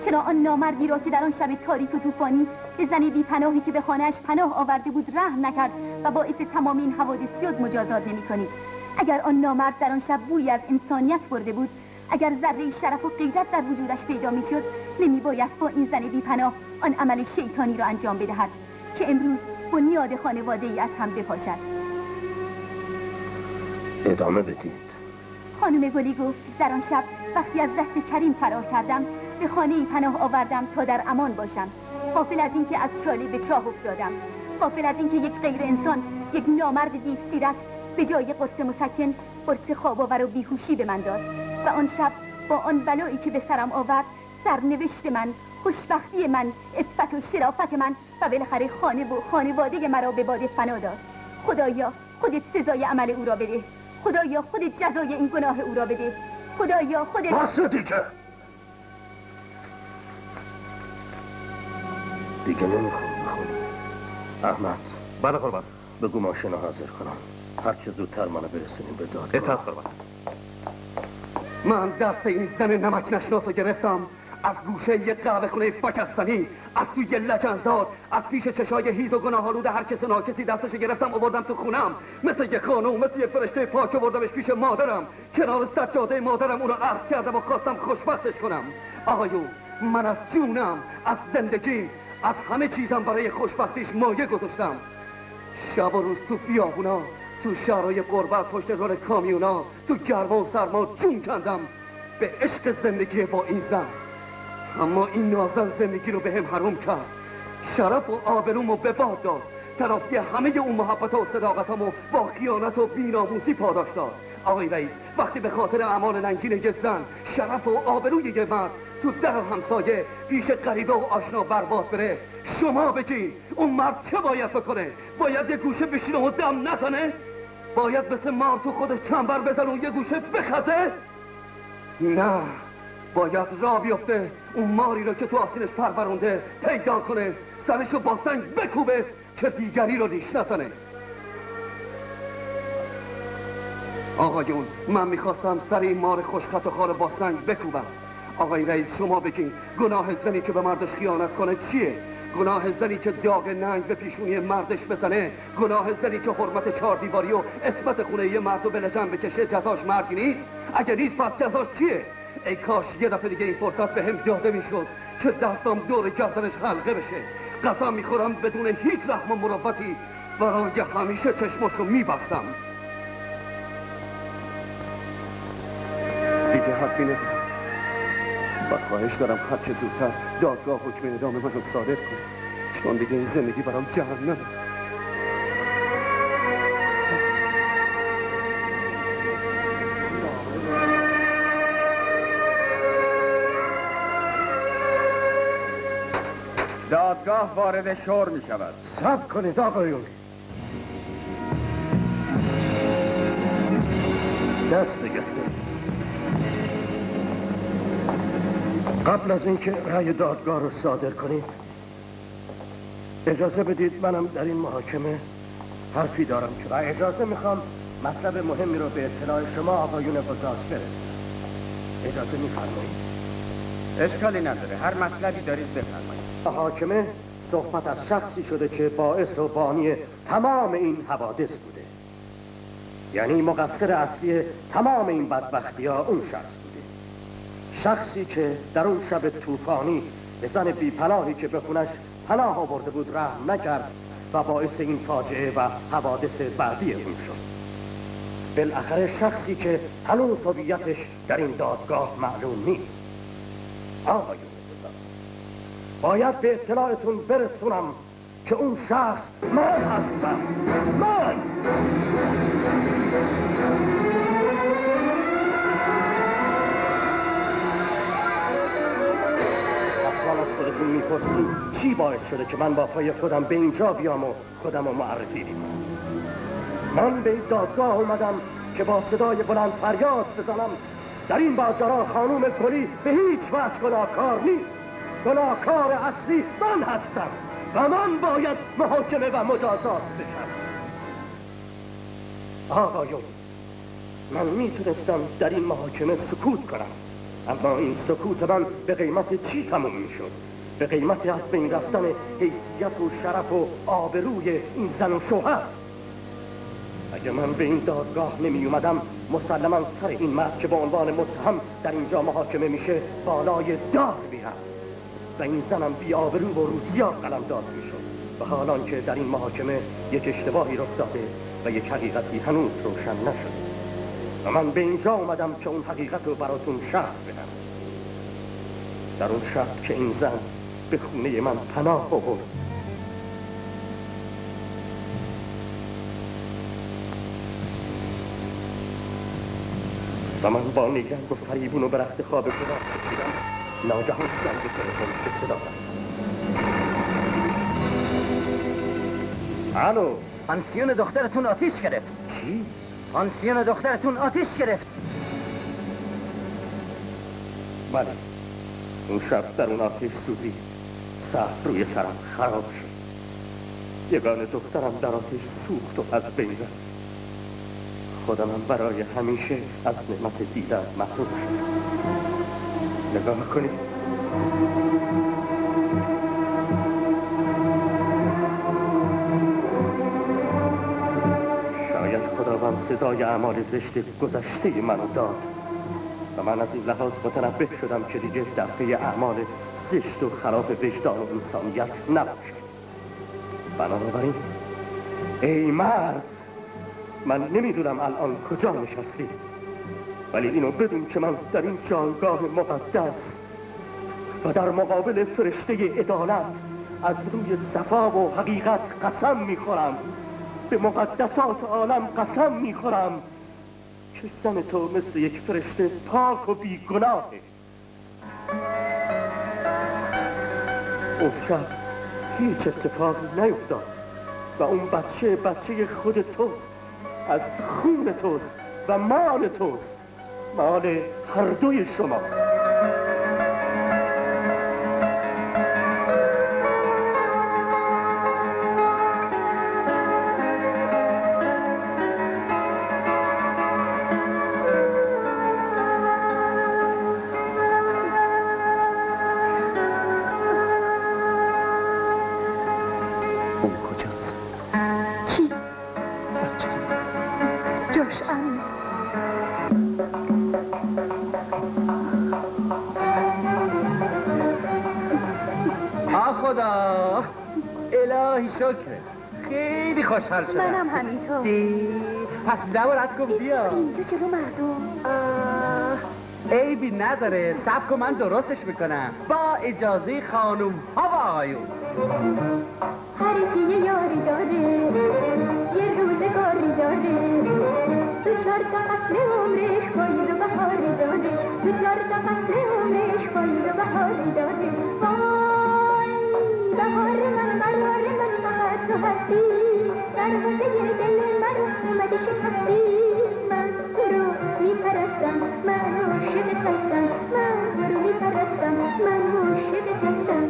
Speaker 7: چرا آن نامردی را که در آن شب تاریک و طوفانی به زن بی‌پناهی که به خانه‌اش پناه آورده بود رحم نکرد و باعث تمام این حوادث شد مجازات نمی‌کنید؟ اگر آن نامرد در آن شب بویی از انسانیت برده بود، اگر ذره شرف و غیرت در وجودش پیدا می‌شد، نمی‌بایست با این زن بی‌پناه آن عمل شیطانی را انجام بدهد که امروز بنیاد خانواده‌ای از هم بپاشد.
Speaker 4: ادامه بدید.
Speaker 7: خانم گلی گفت در آن شب وقتی از دست کریم فرار کردم به خانه‌ای پناه آوردم تا در امان باشم، غافل از اینکه از چاله به چاه افتادم، غافل از اینکه یک غیر انسان، یک نامرد دیو سیرت به جای قرص مسکن قرص خواب آور و بیهوشی به من داد و آن شب با آن بلایی که به سرم آورد سرنوشت من، خوشبختی من، عفت و شرافت من و بالاخره خانه و خانواده مرا به باد فنا داد. خدایا خودت سزای عمل او را بده، خدایا خودت جزای این گناه او را بده، خدایا خودت.
Speaker 4: بس دیگه نمیخوام بخونم. احمد.
Speaker 13: بله قربان.
Speaker 4: بگو ماشین رو حاضر کنم، هر چه زودتر منو برسونیم به دادگاه.
Speaker 13: اطاعت قربان.
Speaker 1: من دست این زن نمک نشناس رو گرفتم از گوشه یک قهوه خونه فاکستانی، از توی لجنزار، از پیش چشای هیز و گناه‌آلود هر کس و ناکسی دستش گرفتم آوردم تو خونم، مثل یک خانوم، مثل یک فرشته پاک آوردمش پیش مادرم، کنار سجاده مادرم اون رو عرض کردم و خواستم خوشبختش کنم. آقایون، من از جونم، از زندگی، از همه چیزم برای خوشبختیش مایه گذاشتم. شب و روز تو بیابونا، تو شهرهای غربت پشت رول کامیونا، تو گرما و سرما جون کندم به عشق زندگی با این زن. اما این نازن زندگی رو به هم حروم کرد، شرف و آبرومو به باد داد، ترافی همه اون محبت و صداقتمو با خیانت و بی‌ناموسی پاداش داد. آقای رئیس، وقتی به خاطر اعمال ننگین یک زن شرف و آبروی یک مرد تو در همسایه پیش غریبه و آشنا برباد بره، شما بگید اون مرد چه باید بکنه؟ باید یه گوشه بشینه و دم نزنه؟ باید مثل مار تو خودش چنبر بزنه و یه گوشه بخزه؟ نه، باید راه بیفته اون ماری رو که تو آستینش پرورونده پیدا کنه، سرشو با سنگ بکوبه که دیگری رو ریش نزنه. آقایون، من میخواستم سر این مار خوشخط و خار با سنگ بکوبم. آقای رئیس، شما بگین گناه زنی که به مردش خیانت کنه چیه؟ گناه زنی که داغ ننگ به پیشونی مردش بزنه، گناه زنی که حرمت چهار دیواری و عصمت خونه یه مرد رو به لجن بکشه جزاش مرگی نیست؟ اگه نیست پس جزاش چیه؟ ای کاش یه دفعه دیگه این فرصت به هم داده میشد که دستم دور گردنش حلقه بشه. قسم میخورم بدون هیچ رحم و مروتی برای همیشه چشماشو میبستم. دیگه حرفی ندارم و خواهش دارم هر چه زودتر دادگاه حکم اعدام منو صادر کنه، چون دیگه این زندگی برام جهنمه.
Speaker 5: دادگاه وارد شور می شود.
Speaker 4: صبر کنید آقایون. دست نگهدارید. قبل از اینکه رأی دادگاه رو صادر کنید اجازه بدید منم در این محاکمه حرفی دارم که و اجازه میخوام مطلب مهمی رو به اطلاع شما آقایون قضات برسونم. اجازه میفرمایید؟
Speaker 5: اشکالی نداره، هر مطلبی دارید بفرمایید.
Speaker 4: محاکمه صحبت از شخصی شده که باعث و بانی تمام این حوادث بوده، یعنی مقصر اصلی تمام این بدبختی ها اون شخص بوده، شخصی که در اون شب طوفانی به زن بی‌پناهی که به خونش پناه آورده بود رحم نکرد و باعث این فاجعه و حوادث بعدی اون شد. بالاخره شخصی که هنوز هویتش در این دادگاه معلوم نیست. آقایون باید به اطلاعتون برسونم که اون شخص من هستم. من
Speaker 9: خودتون میپرسین چی باعث شده که من با پای خودم به اینجا بیام و خودم رو معرفی کنم. من به این دادگاه اومدم که با صدای بلند فریاد بزنم در این ماجرا خانوم گلی به هیچ وجه گناهکار نیست. گناهکار اصلی من هستم و من باید محاکمه و مجازات بشم. آقایون، من میتونستم در این محاکمه سکوت کنم، اما این سکوت من به قیمت چی تموم میشد؟ به قیمت از بین رفتن حیثیت و شرف و آبروی این زن و شوهر. اگه من به این دادگاه نمی اومدم مسلما سر این مرد که به عنوان متهم در اینجا محاکمه میشه بالای دار میرفت و این زنم بی آبرو و روسیا قلمداد میشد. و حالان که در این محاکمه یک اشتباهی رخ داده و یک حقیقتی هنوز روشن نشده و من به اینجا اومدم که اون حقیقت رو براتون شرح بدم. در اون شب که این زن به خونه من پناه آورد و من با نگنگ و فریبون و به رخت خواب خدا کشیدم، ناگهان زنگ تلفن به صدا رفت. الو،
Speaker 6: پانسیون دخترتون آتیش گرفت.
Speaker 9: چی؟
Speaker 6: پانسیون دخترتون آتیش گرفت.
Speaker 9: بله، اون شب در اون آتیش سوزی سقف روی سرم خراب شد. یگانه دخترم در آتیش سوخت و از بین رفت. خودمم برای همیشه از نعمت دیدن محروم شد. نگاه کنید. شاید خداوند سزای اعمال زشت گذشته منو داد و من از این لحاظ متنبه شدم که دیگه دفعه اعمال زشت و خراب وجدان و انسانیت نباشد. بنابراین ای مرد، من نمیدونم الان کجا نشستی، ولی اینو بدون که من در این جایگاه مقدس و در مقابل فرشته عدالت از روی صفا و حقیقت قسم میخورم، به مقدسات عالم قسم میخورم که زن تو مثل یک فرشته پاک و بیگناهه. اون شب هیچ اتفاقی نیفتاد و اون بچه خود تو از خون توست و مال توست، مال هر دوی شما.
Speaker 2: خدا الهی شکره، خیلی خوشحال شدم.
Speaker 3: منم همینطور.
Speaker 2: پس دورت کن بیا
Speaker 3: اینجا جلو مردم.
Speaker 2: عیبی نداره، سب کن من درستش میکنم با اجازه خانوم ها و آقایون.
Speaker 7: هر کی یه یاری داره، یه روزگاری داره، تو 4 تا فصل عمرش پاییز و بهاری داره، تو 4 تا فصل عمرش پاییز و بهاری داره. بهار من قرار من فقط تو هستی، دروازه دل من اومده شکستی. من تو رو میپرستم، من عاشقت هستم، من تو رو میپرستم، من عاشقت هستم.